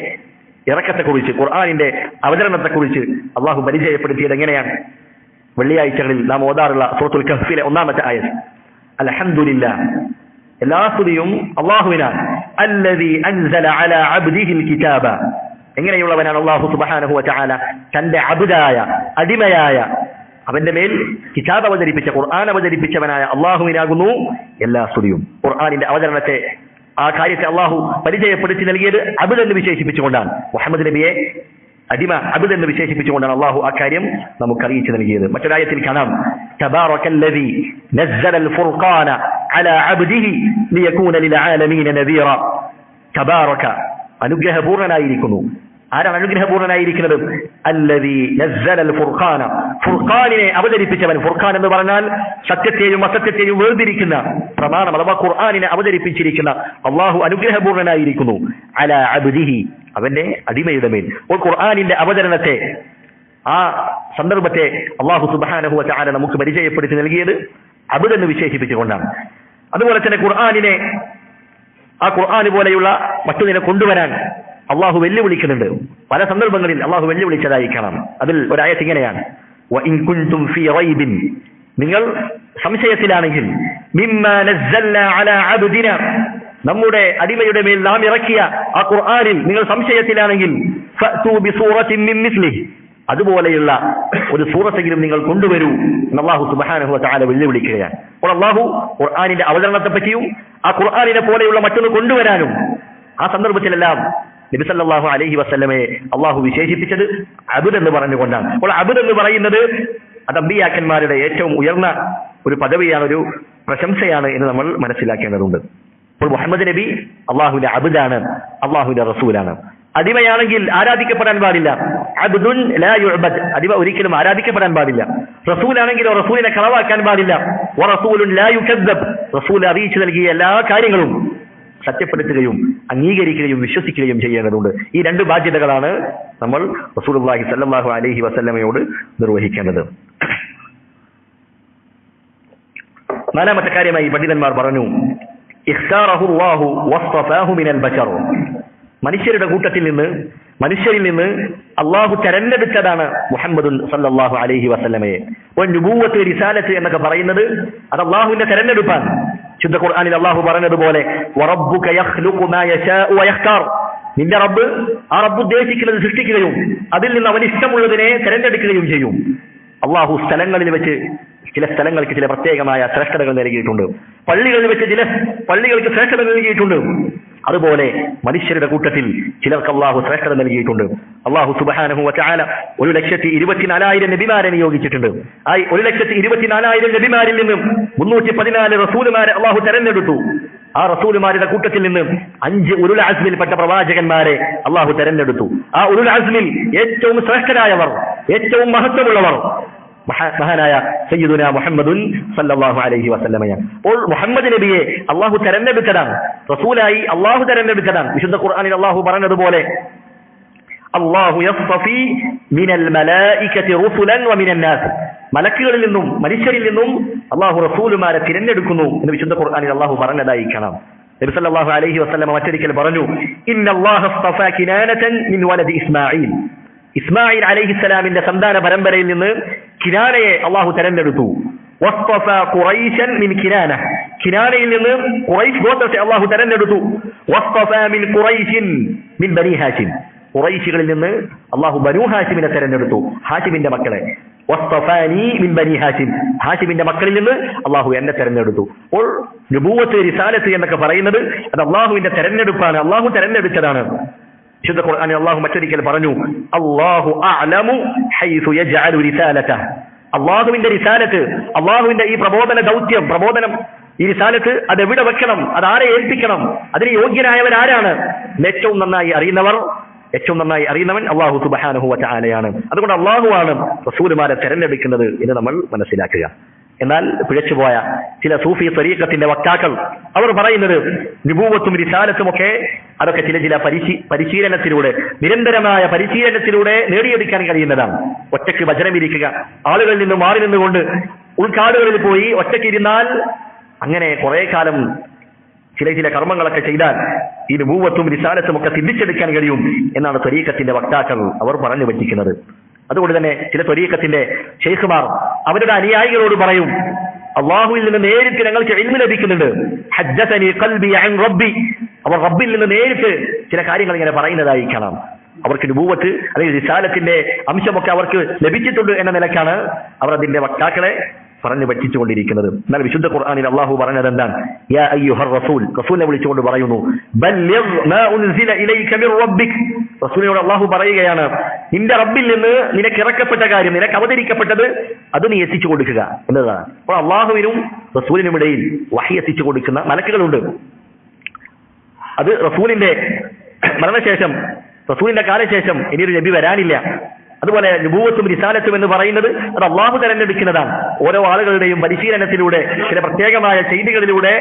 ഇറക്കത്തെക്കുറിച്ച്, ഖുർആനിന്റെ അവതരണത്തെക്കുറിച്ച് അല്ലാഹു പരിചയപ്പെടുത്തിയത് എങ്ങനെയാണ്? വെള്ളിയാഴ്ചകളിൽ നാം ഓതാറുള്ള സൂറത്തുൽ കഹ്ഫിലെ 1-ാമത്തെ ആയത്ത്, അൽഹംദുലില്ലാഹ്, എല്ലാ സ്തുതിയും അല്ലാഹുവിനാണ്. അല്ലദീ അൻസല അലാ അബ്ദിഹിൽ കിതാബ, എങ്ങനെയുള്ളവനാണ് അല്ലാഹു സുബ്ഹാനഹു വ തആല? തന്റെ അബ്ദായ, അടിമയായ, അവന്റെ മേൽ കിതാബ് അവതരിപ്പിച്ച, ഖുർആൻ അവതരിപ്പിച്ചവനായ അല്ലാഹുവിനാകുന്നു എല്ലാ സ്തുതിയും. ഖുർആനിന്റെ അവതരണത്തെ, ആ കാര്യത്തെ അല്ലാഹു പരിചയപ്പെടുത്തി നൽകിയത് അബ്ദ് എന്ന് വിശേഷിപ്പിച്ചുകൊണ്ടാണ്. മുഹമ്മദ് നബിയെ അടിമ, അബ്ദ് എന്ന് വിശേഷിപ്പിച്ചുകൊണ്ടാണ് അല്ലാഹു ആ കാര്യം നമുക്ക് അറിയിച്ചു നൽകിയത്. മറ്റൊരായത്തിൽ കാണാം, തബാറകല്ലദീ നസ്സലൽ ഫുർഖാന അലാ അബ്ദിഹി ലിയകൂന ലിൽ ആലമീന നദീറ. തബാറക, അനുഗ്രഹപൂർണനായിരിക്കുന്നു. ആരാണ് അനുഗ്രഹപൂർണനായിരിക്കുന്നത്? അല്ലദീ നസ്സലൽ ഫുർഖാന, ഫുർഖാനിനെ അവതരിപ്പിച്ചവൻ. ഫുർഖാൻ എന്ന് പറഞ്ഞാൽ സത്യത്തെയും അസത്യത്തെയും വേർതിരിക്കുന്ന പ്രമാണം, അഥവാ ഖുർആനിനെ അവതരിപ്പിച്ചിരിക്കുന്ന അല്ലാഹു അനുഗ്രഹപൂർണനായിരിക്കുന്നു. അലാ അബ്ദിഹി, അവന്റെ അടിമയുടെ മേൽ. അപ്പോൾ ഖുർആനിന്റെ അവതരണത്തെ, ആ സന്ദർഭത്തെ അല്ലാഹു സുബ്ഹാനഹു വ തആല നമുക്ക് പരിചയപ്പെടുത്തി നൽകിയത് അബ്ദ് എന്ന് വിശേഷിപ്പിച്ചുകൊണ്ടാണ്. അതുപോലെ തന്നെ ഖുർആനിനെ, ആ ഖുർആൻ പോലെയുള്ള മറ്റൊന്നിനെ കൊണ്ടുവരാൻ അള്ളാഹു വെല്ലുവിളിക്കുന്നുണ്ട്. പല സന്ദർഭങ്ങളിൽ അള്ളാഹു വെല്ലുവിളിച്ചതായി കാണാം. അതിൽ ഒരായത്ത് ഇങ്ങനെയാണ്, വഇൻ കുൻതും ഫീ റൈബിൻ, നിങ്ങൾ സംശയത്തിലാണെങ്കിൽ, മിമ്മാ നസ്സൽനാ അലാ അബ്ദിനാ, നമ്മുടെ അടിമയുടെ മേൽ നാം ഇറക്കിയ ആ ഖുർആനിൽ നിങ്ങൾ സംശയത്തിലാണെങ്കിൽ, ഫഅ്തൂ ബിസൂറത്തിൻ മിൻ മിസ്ലിഹി, അതുപോലെയുള്ള ഒരു സൂറത്തെങ്കിലും നിങ്ങൾ കൊണ്ടുവരൂ എന്ന് അല്ലാഹു സുബ്ഹാനഹു വ തആല വെല്ലുവിളിക്കുകയാണ്. അപ്പോൾ അല്ലാഹു ഖുർആനിന്റെ അവതരണത്തെ പറ്റിയും ആ ഖുർആനിനെ പോലെയുള്ള മറ്റൊന്ന് കൊണ്ടുവരാനും ആ സന്ദർഭത്തിലെല്ലാം നബി സല്ലല്ലാഹു അലൈഹി വസല്ലമയെ അല്ലാഹു വിശേഷിപ്പിച്ചത് അബ്ദ് എന്ന് പറഞ്ഞുകൊണ്ടാണ്. അപ്പോൾ അബ്ദ് എന്ന് പറയുന്നത് അത് അമ്പിയാക്കന്മാരുടെ ഏറ്റവും ഉയർന്ന ഒരു പദവിയാണ്, ഒരു പ്രശംസയാണ് എന്ന് നമ്മൾ മനസ്സിലാക്കേണ്ടതുണ്ട്. അപ്പോൾ മുഹമ്മദ് നബി അല്ലാഹുവിന്റെ അബ്ദാണ്, അല്ലാഹുവിന്റെ റസൂലാണ്. അടിമയാണെങ്കിൽ ആരാധിക്കപ്പെടാൻ പാടില്ല. അബ്ദുൻ ലാ യുഅബദ്, അടിമ ഒരിക്കലും ആരാധിക്കപ്പെടാൻ പാടില്ല. റസൂലാണെങ്കിലോ റസൂലിനെ കളവാക്കാൻ പാടില്ല. വറസൂലുൻ ലാ യുകദ്ദബ്, റസൂൽ അറിയിച്ചു നൽകിയ എല്ലാ കാര്യങ്ങളും സത്യപ്പെടുത്തുകയും അംഗീകരിക്കുകയും വിശ്വസിക്കുകയും ചെയ്യേണ്ടതുണ്ട്. ഈ രണ്ട് ബാധ്യതകളാണ് നമ്മൾ റസൂലുള്ളാഹി സ്വല്ലല്ലാഹു അലൈഹി വസല്ലമയോട് നിർവഹിക്കേണ്ടത്. നാലാമത്തെ കാര്യമായി പണ്ഡിതന്മാർ പറഞ്ഞു, ഇഖ്താറഹു അല്ലാഹു വസ്തഫാഹു മിനൽ ബശർ, മനുഷ്യരുടെ കൂട്ടത്തിൽ നിന്ന്, മനുഷ്യരിൽ നിന്ന് അള്ളാഹു തെരഞ്ഞെടുത്തതാണ് മുഹമ്മദുൻ സല്ലല്ലാഹു അലൈഹി വസല്ലമയെ. നുബുവത്ത്, റിസാലത്ത് എന്നൊക്കെ പറയുന്നത് അത് അള്ളാഹുവിന്റെ തെരഞ്ഞെടുപ്പാണ്. ശുദ്ധ ഖുർആനിൽ അള്ളാഹു പറഞ്ഞതുപോലെ, വറബ്ബുക യഖ്ലുഖു മാ യശാഉ വയഖ്താർ, നിന്റെ റബ്ബ്, ആ റബ്ബ് ഉദ്ദേശിക്കുന്നത് സൃഷ്ടിക്കുകയും അതിൽ നിന്ന് അവന് ഇഷ്ടമുള്ളതിനെ തെരഞ്ഞെടുക്കുകയും ചെയ്യും. അള്ളാഹു സ്ഥലങ്ങളിൽ വെച്ച് ചില സ്ഥലങ്ങൾക്ക് ചില പ്രത്യേകമായ ശ്രേഷ്ഠതകൾ നൽകിയിട്ടുണ്ട്. പള്ളികളിൽ വെച്ച് ചില പള്ളികൾക്ക് ശ്രേഷ്ഠത നൽകിയിട്ടുണ്ട്. അതുപോലെ മനുഷ്യരുടെ കൂട്ടത്തിൽ ചിലർക്ക് അള്ളാഹു ശ്രേഷ്ഠത നൽകിയിട്ടുണ്ട്. അള്ളാഹു സുബ്ഹാനഹു വ തആല 1,24,000 നബിമാരെ നിയോഗിച്ചിട്ടുണ്ട്. ആ 1,24,000 നബിമാരിൽ നിന്നും 314 റസൂലുമാരെ അള്ളാഹു തെരഞ്ഞെടുത്തു. ആ റസൂലുമാരുടെ കൂട്ടത്തിൽ നിന്ന് 5 ഉലുൽ അസ്മിൽപ്പെട്ട പ്രവാചകന്മാരെ അള്ളാഹു തെരഞ്ഞെടുത്തു. ആ ഉലുൽ അസ്മിൽ ഏറ്റവും ശ്രേഷ്ഠരായവർ, ഏറ്റവും മഹത്വമുള്ളവർ മഹാനായ സയ്യിദുനാ മുഹമ്മദുൻ സല്ലല്ലാഹു അലൈഹി വസല്ലമയാണ്. അപ്പോൾ മുഹമ്മദ് നബിയെ അള്ളാഹു തെരഞ്ഞെടുത്തതാണ്, റസൂലായി അള്ളാഹു തെരഞ്ഞെടുത്തതാണ്. വിശുദ്ധ ഖുർആനിൽ അള്ളാഹു പറഞ്ഞതുപോലെ, അല്ലാഹു യസ്തഫി മിനൽ മലായികതി റുസുലൻ വമിനൻ നാസ്, മലക്കുകളിൽ നിന്നും മനുഷ്യരിൽ നിന്നും അള്ളാഹു റസൂലുമാരെ തിരഞ്ഞെടുക്കുന്നു എന്ന് വിശുദ്ധ ഖുർആനിൽ അള്ളാഹു പറഞ്ഞതായി കാണാം. നബി സല്ലല്ലാഹു അലൈഹി വസല്ലമ മറ്റൊരിക്കൽ പറഞ്ഞു, ഇന്നല്ലാഹ ഇസ്തഫാ കിനാനതൻ മിൻ വലദി ഇസ്മാഈൽ, ഇസ്മായിൽ അലൈഹിസ്സലാമിന്റെ സന്താന പരമ്പരയിൽ നിന്ന് കിനാനയെ അള്ളാഹു തെരഞ്ഞെടുത്തു. വസ്തഫ ഖുറൈശൻ മിൻ കിനാന, കിനാനയിൽ നിന്ന് ഖുറൈശ് ഗോത്രത്തെ അള്ളാഹു തെരഞ്ഞെടുത്തു. വസ്തഫ മിൻ ഖുറൈശിൻ മിൻ ബനി ഹാഷിം, ഖുറൈശികളിൽ നിന്ന് അള്ളാഹു ബനു ഹാഷിമിനെ തെരഞ്ഞെടുത്തു, ഹാഷിമിന്റെ മക്കളെ. വസ്തഫാനി മിൻ ബനി ഹാഷിം, ഹാഷിമിന്റെ മക്കളിൽ നിന്ന് അള്ളാഹു എന്നെ തെരഞ്ഞെടുത്തു. അപ്പോൾ നുബുവത്ത്, റിസാലത്ത് എന്നൊക്കെ പറയുന്നത് അത് അള്ളാഹുവിന്റെ തെരഞ്ഞെടുപ്പാണ്, അള്ളാഹു തെരഞ്ഞെടുത്തതാണ്. വിശുദ്ധ ഖുർആനിൽ അല്ലാഹു മറ്റൊരിക്കൽ പറഞ്ഞു, അല്ലാഹു അഅലമു ഹൈസു യജ്അലു റിസാലതഹ, അല്ലാഹുവിന്റെ റിസാലത്ത്, അല്ലാഹുവിന്റെ ഈ പ്രബോധന ദൗത്യം, പ്രബോധനം, ഈ റിസാലത്ത് അത് എവിടെ വെക്കണം, അത് ആരെ ഏൽപ്പിക്കണം, അതിന് യോഗ്യനായവൻ ആരാണ്, ഏറ്റവും നന്നായി അറിയുന്നവൻ അല്ലാഹു സുബ്ഹാനഹു വ തആലയാണ്. അതുകൊണ്ട് അല്ലാഹുവാണ് റസൂലുമാരെ തെരഞ്ഞെടുക്കുന്നത് എന്ന് നമ്മൾ മനസ്സിലാക്കുക. എന്നാൽ പിഴച്ചുപോയ ചില സൂഫി തരീഖത്തിന്റെ വക്താക്കൾ അവർ പറയുന്നത് നുബുവത്തും റിസാലത്തും ഒക്കെ അതൊക്കെ ചില പരിശീലനത്തിലൂടെ, നിരന്തരമായ പരിശീലനത്തിലൂടെ നേടിയെടുക്കാൻ കഴിയുന്നതാണ്. ഒറ്റയ്ക്ക് വചനമിരിക്കുക, ആളുകളിൽ നിന്ന് മാറി നിന്നുകൊണ്ട് ഉൾക്കാടുകളിൽ പോയി ഒറ്റയ്ക്കിരുന്നാൽ അങ്ങനെ കുറെ കാലം ചില കർമ്മങ്ങളൊക്കെ ചെയ്താൽ ഈ നുബുവത്തും റിസാലത്തും ഒക്കെ സിദ്ധിച്ചെടുക്കാൻ കഴിയും എന്നാണ് ത്വരീഖത്തിന്റെ വക്താക്കൾ അവർ പറഞ്ഞു പറ്റിക്കുന്നത്. അതുകൊണ്ട് തന്നെ ചില ത്വരീഖത്തിന്റെ ശൈഖുമാർ അവരുടെ അനുയായികളോട് പറയും, അള്ളാഹുവിൽ നിന്ന് നേരിട്ട് ഞങ്ങൾക്ക് ഇൽമു ലഭിക്കുന്നുണ്ട്, ഹദ്ദസനി ഖൽബി അൻ റബ്ബി, അവർ റബ്ബിൽ നിന്ന് നേരിട്ട് ചില കാര്യങ്ങൾ ഇങ്ങനെ പറയുന്നതായി കാണാം. അവർക്ക് നുബുവത്ത് അല്ലെങ്കിൽ റിസാലത്തിന്റെ അംശമൊക്കെ അവർക്ക് ലഭിച്ചിട്ടുണ്ട് എന്ന നിലക്കാണ് അവർ അതിന്റെ വക്താക്കളെ പറഞ്ഞു പറ്റിച്ചുകൊണ്ടിരിക്കുന്നത്. എന്നാൽ വിശുദ്ധ ഖുർആനിൽ അള്ളാഹു പറഞ്ഞത് എന്താണ്? യാ അയ്യുഹർ റസൂൽ, റസൂലിനെ വിളിച്ചുകൊണ്ട് പറയുന്നു, ബല്ലിഗ് മാ ഉൻസില ഇലൈക മിർ റബ്ബിക്, റസൂലിനോട് അള്ളാഹു പറയുകയാണ്, നിന്റെ റബ്ബിൽ നിന്ന് നിനക്ക് ഇറക്കപ്പെട്ട കാര്യം, നിനക്ക് അവതരിക്കപ്പെട്ടത് അത് നീ എത്തിച്ചു കൊടുക്കുക എന്നതാണ്. അപ്പോൾ അള്ളാഹുവിനും റസൂലിനും ഇടയിൽ വഹി എത്തിച്ചു കൊടുക്കുന്ന മലക്കുകളുണ്ട്. അത് റസൂലിന്റെ മരണശേഷം, റസൂലിന്റെ കാലശേഷം ഇനിയൊരു നബി വരാനില്ല. അതുപോലെ നുബുവത്തും റിസാലത്തും എന്ന് പറയുന്നത് അത് അള്ളാഹു തെരഞ്ഞെടുക്കുന്നതാണ്. ഓരോ ആളുകളുടെയും പരിശീലനത്തിലൂടെ ചില പ്രത്യേകമായ ചെയ്തികളിലൂടെ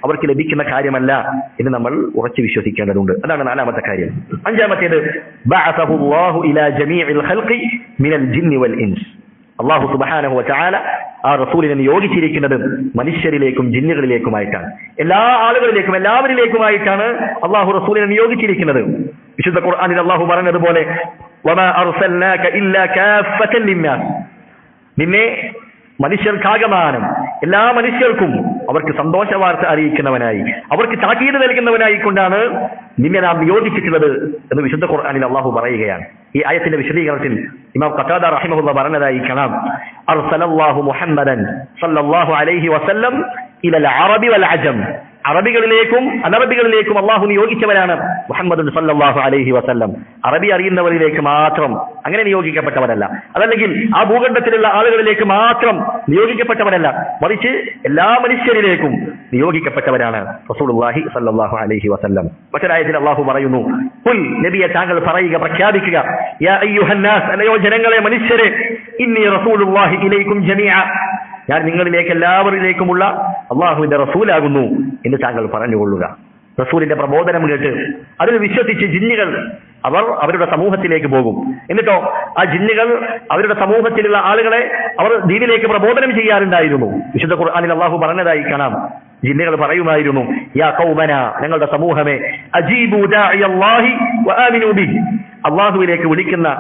അവർക്ക് ലഭിക്കുന്ന കാര്യമല്ല എന്ന് നമ്മൾ ഉറച്ചു വിശ്വസിക്കേണ്ടതുണ്ട്. അതാണ് നാലാമത്തെ കാര്യം. അഞ്ചാമത്തേത്, ബഅസഹുല്ലാഹു ഇലാ ജമീഇൽ ഖൽഖി മിനൽ ജിന്നി വൽ ഇൻസ്, അള്ളാഹു സുബ്ഹാനഹു വ തആല ആ റസൂലിനെ നിയോഗിച്ചിരിക്കുന്നത് മനുഷ്യരിലേക്കും ജിന്നുകളിലേക്കുമായിട്ടാണ്. എല്ലാ ആളുകളിലേക്കും എല്ലാവരിലേക്കുമായിട്ടാണ് അള്ളാഹു റസൂലിനെ നിയോഗിച്ചിരിക്കുന്നത്. വിശുദ്ധ ഖുർആനിൽ അള്ളാഹു പറഞ്ഞതുപോലെ, വമാ അർസൽനാക ഇല്ലാ കാഫത്തൻ ലിന്നാസ്, നിന്നെ മനുഷ്യർക്കാകമാനം എല്ലാ മനുഷ്യർക്കും അവർക്ക് സന്തോഷ വാർത്ത അറിയിക്കുന്നവനായി, അവർക്ക് താക്കീത് നൽകുന്നവനായി കൊണ്ടാണ് നിന്നെ നാം നിയോഗിച്ചിട്ടുള്ളത് എന്ന് വിശുദ്ധ ഖുർആനിൽ അള്ളാഹു പറയുകയാണ്. ഈ ആയത്തിന്റെ വിശദീകരണത്തിൽ ഇമാം ഖതാദ റഹിമഹുല്ലാഹ് പറഞ്ഞതായി കാണാം, അർസലല്ലാഹു മുഹമ്മദൻ സല്ലല്ലാഹു അലൈഹി വസല്ലം ഇലൽ അറബി വൽ അജം, അറബികളിലേക്കും അനറബികളിലേക്കും അള്ളാഹു നിയോഗിച്ചവരാണ് മുഹമ്മദ് സല്ലല്ലാഹു അലൈഹി വസല്ലം. അറബി അറിയുന്നവരിലേക്ക് മാത്രം അങ്ങനെ നിയോഗിക്കപ്പെട്ടവരല്ല, അതല്ലെങ്കിൽ ആ ഭൂഖണ്ഡത്തിലുള്ള ആളുകളിലേക്ക് മാത്രം നിയോഗിക്കപ്പെട്ടവരല്ല, മറിച്ച് എല്ലാ മനുഷ്യരിലേക്കും നിയോഗിക്കപ്പെട്ടവരാണ് റസൂലുള്ളാഹി സല്ലല്ലാഹു അലൈഹി വസല്ലം. മറ്റൊരായത്തിൽ അള്ളാഹു പറയുന്നു, ഖുൽ, നബിയെ താങ്കൾ പറയുക, പ്രഖ്യാപിക്കുക, യാ അയ്യുഹന്നാസ്, അല്ലയോ ജനങ്ങളെ, മനുഷ്യരെ, ഇന്നി റസൂലുള്ളാഹി ഇലൈക്കും ജമീഅ, ഞാൻ നിങ്ങളിലേക്ക് എല്ലാവരിലേക്കുമുള്ള അള്ളാഹുവിന്റെ റസൂലാകുന്നു എന്ന് താങ്കൾ പറഞ്ഞുകൊള്ളുക. റസൂലിന്റെ പ്രബോധനം കേട്ട് അതിൽ വിശ്വസിച്ച് ജിന്നുകൾ അവരുടെ സമൂഹത്തിലേക്ക് പോകും. എന്നിട്ടോ ആ ജിന്നുകൾ അവരുടെ സമൂഹത്തിലുള്ള ആളുകളെ അവർ ദീനിലേക്ക് പ്രബോധനം ചെയ്യാറുണ്ടായിരുന്നു. വിശുദ്ധ ഖുർആനിൽ അള്ളാഹു പറഞ്ഞതായി കാണാം, ജിന്നുകൾ പറയുമായിരുന്നു, യാ ഖൗമന, ഞങ്ങളുടെ സമൂഹമേ, അജീബു ദാഇയല്ലാഹി വആമിനൂ ബിഹി, അള്ളാഹുവിലേക്ക് വിളിക്കുന്ന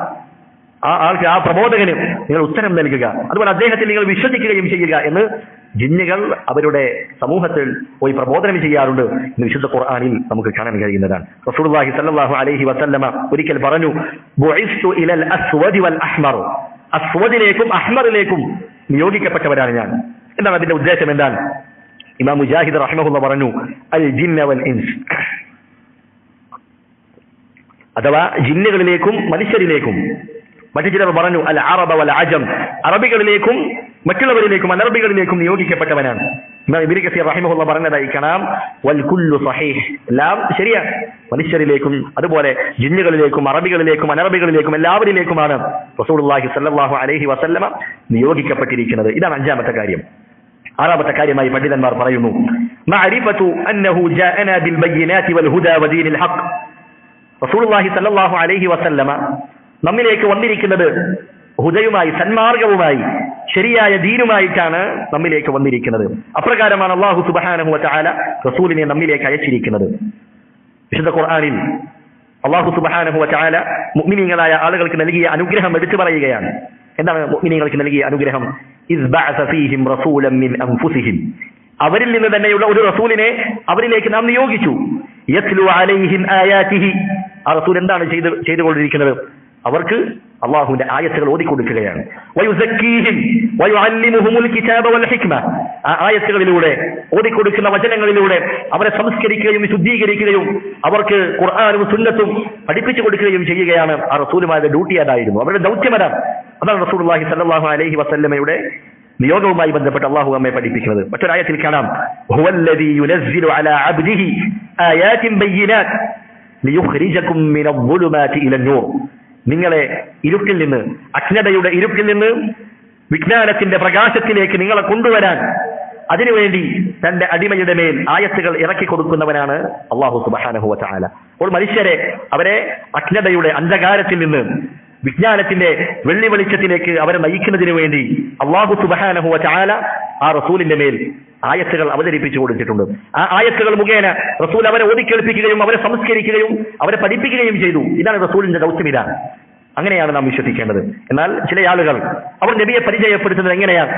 ആ ആൾക്ക്, ആ പ്രബോധകന് നിങ്ങൾ ഉത്തരം നൽകുക, അതുപോലെ അദ്ദേഹത്തിൽ നിങ്ങൾ വിശ്വസിക്കുകയും ചെയ്യുക എന്ന് ജിന്നുകൾ അവരുടെ സമൂഹത്തിൽ പോയി പ്രബോധനം ചെയ്യാറുണ്ട് എന്ന് വിശുദ്ധ ഖുർആനിൽ നമുക്ക് കാണാൻ കഴിയുന്നതാണ്. റസൂലുള്ളാഹി സ്വല്ലല്ലാഹു അലൈഹി വസല്ലമ ഒരിക്കൽ പറഞ്ഞു, ബുഇസ്തു ഇലൽ അസ്വദി വൽ അഹ്മർ, അസ്വദിലേക്കും അഹ്മറിലേക്കും നിയോഗിക്കപ്പെട്ടവരാണ് ഞാൻ. എന്താണ് അതിന്റെ ഉദ്ദേശം? എന്താണ്? ഇമാം മുജാഹിദ് റഹിമഹുല്ലാഹ് പറഞ്ഞു, അൽ ജിന്ന വൽ ഇൻസ്, അഥവാ ജിന്നുകളിലേക്കും മനുഷ്യരിലേക്കും. മറ്റു ചിലർ പറഞ്ഞു, അൽ അറബ വൽ അജം, അറബികളിലേക്കും മറ്റുള്ളവരിലേക്കും അനറബികളിലേക്കും നിയോഗിക്കപ്പെട്ടവനാണ്. ഇമാം ഇബ്നു കസീർ റഹിമഹുല്ലാഹ് പറഞ്ഞതായി കാണാം, വൽ കുല്ലു സഹീഹ്, എല്ലാം ശരിയാണ്, മനുഷ്യരിലേക്കും അതുപോലെ ജിന്നുകളിലേക്കും അറബികളിലേക്കും അനറബികളിലേക്കും എല്ലാവരിലേക്കുമാണ് റസൂലുള്ളാഹി സ്വല്ലല്ലാഹു അലൈഹി വസല്ലമ നിയോഗിക്കപ്പെട്ടിരിക്കുന്നത്. ഇതാണ് അഞ്ചാമത്തെ കാര്യം. ആറാമത്തെ കാര്യമായി പണ്ഡിതന്മാർ പറയുന്നു, മഅരിഫതു അന്നഹു ജാഅനാ ബിൽ ബയ്യിനാതി വൽ ഹുദാ വദീനിൽ ഹഖ്, റസൂലുള്ളാഹി സ്വല്ലല്ലാഹു അലൈഹി വസല്ലമ നമ്മിലേക്ക് വന്നിരിക്കുന്നത് ഹുദയുമായി, സന്മാർഗവുമായി, ശരിയായ ദീനുമായിട്ടാണ് നമ്മിലേക്ക് വന്നിരിക്കുന്നത്. അപ്രകാരമാണ് അല്ലാഹു സുബ്ഹാനഹു വ തആല റസൂലിനെ നമ്മിലേക്ക് അയച്ചിരിക്കുന്നത്. വിശുദ്ധ ഖുർആനിൽ അല്ലാഹു സുബ്ഹാനഹു വ തആല മുഅ്മിനീങ്ങളായ ആളുകൾക്ക് നൽകിയ അനുഗ്രഹം എടുത്തു പറയുകയാണ്. എന്താണ് മുഅ്മിനീങ്ങൾക്ക് നൽകിയ അനുഗ്രഹം? ഇസ് ബഅസ ഫീഹിം റസൂലൻ മിൻ അൻഫുസിഹിം, അവരിൽ നിന്ന് തന്നെയുള്ള ഒരു റസൂലിനെ അവരിലേക്ക് നാം നിയോഗിച്ചു. യത്ലു അലൈഹിം ആയാതിഹി, ആ റസൂൽ എന്താണ് ചെയ്തുകൊണ്ടിരിക്കുന്നത്? അവർക്ക് അള്ളാഹുവിന്റെ ആയത്തുകൾ ഓതിക്കൊടുക്കുകയാണ്. വയുസക്കീഹിം വയുഅല്ലിമുഹുമുൽ കിതാബ വൽ ഹിക്മ, ആ ആയത്തുകളിലൂടെ ഓതിക്കൊടുക്കുന്ന വചനങ്ങളിലൂടെ അവരെ സംസ്കരിക്കുകയും ശുദ്ധീകരിക്കുകയും അവർക്ക് ഖുർആനും സുന്നത്തും പഠിപ്പിച്ചു കൊടുക്കുകയും ചെയ്യുകയാണ് ആ റസൂലുമാരുടെ ഡ്യൂട്ടി. അതായിരുന്നു അവരുടെ ദൗത്യമതാണ്. അതാണ് റസൂലുള്ളാഹി സ്വല്ലല്ലാഹു അലൈഹി വസല്ലമയുടെ നിയോഗവുമായി ബന്ധപ്പെട്ട് അള്ളാഹു നമ്മെ പഠിപ്പിക്കുന്നത്. മറ്റൊരായത്തിൽ കാണാം, ഹുവല്ലദീ യുനസ്സിലു അലാ അബ്ദിഹി ആയാതിൻ ബയ്യിനാത് ലിയുഖ്രിജകും മിനദ്ദുലുമാതി ഇലന്നൂർ, നിങ്ങളെ ഇരുട്ടിൽ നിന്ന്, അജ്ഞതയുടെ ഇരുട്ടിൽ നിന്ന് വിജ്ഞാനത്തിന്റെ പ്രകാശത്തിലേക്ക് നിങ്ങളെ കൊണ്ടുവരാൻ അതിനുവേണ്ടി തന്റെ അടിമയുടെ മേൽ ആയത്തുകൾ ഇറക്കി കൊടുക്കുന്നവനാണ് അല്ലാഹു സുബ്ഹാനഹു വ തആല. അപ്പോൾ മനുഷ്യരെ അവരെ അജ്ഞതയുടെ അന്ധകാരത്തിൽ നിന്ന് വിജ്ഞാനത്തിന്റെ വെള്ളി വെളിച്ചത്തിലേക്ക് അവരെ നയിക്കുന്നതിന് വേണ്ടി അല്ലാഹു സുബ്ഹാനഹു വ തആല ആ റസൂലിന്റെ മേൽ ആയത്തുകൾ അവതരിപ്പിച്ചു കൊടുത്തിട്ടുണ്ട്. ആ ആയത്തുകൾ മുഖേന റസൂൽ അവരെ ഓതിക്കേൾപ്പിക്കുകയും അവരെ സംസ്കരിക്കുകയും അവരെ പഠിപ്പിക്കുകയും ചെയ്തു. ഇതാണ് റസൂലിന്റെ ദൗത്യം. ഇതാണ്, അങ്ങനെയാണ് നാം വിശ്വസിക്കേണ്ടത്. എന്നാൽ ചില ആളുകൾ അവർ നബിയെ പരിചയപ്പെടുത്തുന്നത് എങ്ങനെയാണ്?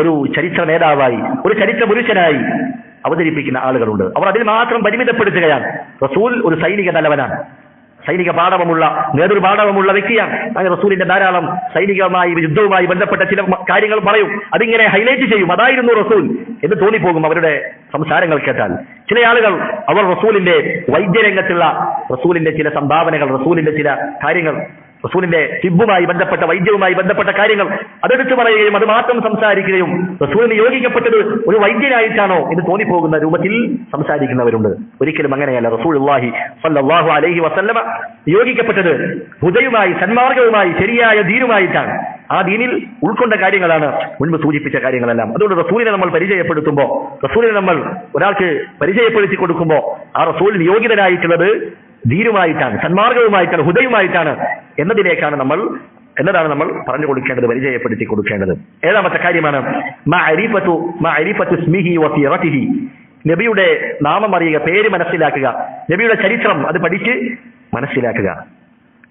ഒരു ചരിത്ര നേതാവായി, ഒരു ചരിത്ര പുരുഷനായി അവതരിപ്പിക്കുന്ന ആളുകളുണ്ട്. അവർ അതിൽ മാത്രം പരിമിതപ്പെടുത്തുകയാണ്. റസൂൽ ഒരു സൈനിക തലവനാണ്, സൈനിക പാഠവമുള്ള നേതൃപാഠവമുള്ള വ്യക്തിയാണ്. അങ്ങനെ റസൂലിന്റെ ധാരാളം സൈനികവുമായി യുദ്ധവുമായി ബന്ധപ്പെട്ട ചില കാര്യങ്ങൾ പറയും, അതിങ്ങനെ ഹൈലൈറ്റ് ചെയ്യും, അതായിരുന്നു റസൂൽ എന്ന് തോന്നിപ്പോകും അവരുടെ സംസാരങ്ങൾ കേട്ടാൽ. ചില ആളുകൾ അവർ റസൂലിന്റെ വൈദ്യരംഗത്തുള്ള റസൂലിന്റെ ചില സംഭാവനകൾ, റസൂലിന്റെ ചില കാര്യങ്ങൾ, റസൂലിന്റെ തിബ്ബുമായി ബന്ധപ്പെട്ട വൈദ്യവുമായി ബന്ധപ്പെട്ട കാര്യങ്ങൾ അതെടുത്തു പറയുകയും അത് മാത്രം സംസാരിക്കുകയും റസൂലിന് യോജിക്കപ്പെട്ടത് ഒരു വൈദ്യനായിട്ടാണോ എന്ന് തോന്നിപ്പോകുന്ന രൂപത്തിൽ സംസാരിക്കുന്നവരുണ്ട്. ഒരിക്കലും അങ്ങനെയല്ല. റസൂലുള്ളാഹി സ്വല്ലല്ലാഹു അലൈഹി വസല്ലമ യോജിക്കപ്പെട്ടത് ഹുദയുമായി, സന്മാർഗവുമായി, ശരിയായ ദീനുമായിട്ടാണ്. ആ ദീനിൽ ഉൾക്കൊണ്ട കാര്യങ്ങളാണ് മുൻപ് സൂചിപ്പിച്ച കാര്യങ്ങളെല്ലാം. അതുകൊണ്ട് റസൂലിനെ നമ്മൾ പരിചയപ്പെടുത്തുമ്പോൾ, റസൂലിനെ നമ്മൾ ഒരാൾക്ക് പരിചയപ്പെടുത്തി കൊടുക്കുമ്പോൾ ആ റസൂലിന് യോഗ്യതനായിട്ടുള്ളത് ദീനുമായിട്ടാണ്, സന്മാർഗവുമായിട്ടാണ്, ഹുദയുമായിട്ടാണ് എന്നതാണ് നമ്മൾ പറഞ്ഞു കൊടുക്കേണ്ടത്, പരിചയപ്പെടുത്തി കൊടുക്കേണ്ടത്. ഏഴാമത്തെ കാര്യമാണ് മഅരിഫത്തു ഇസ്മിഹി വ സീറതിഹി. നബിയുടെ നാമം അറിയുക, പേര് മനസ്സിലാക്കുക, നബിയുടെ ചരിത്രം അത് പഠിച്ച് മനസ്സിലാക്കുക.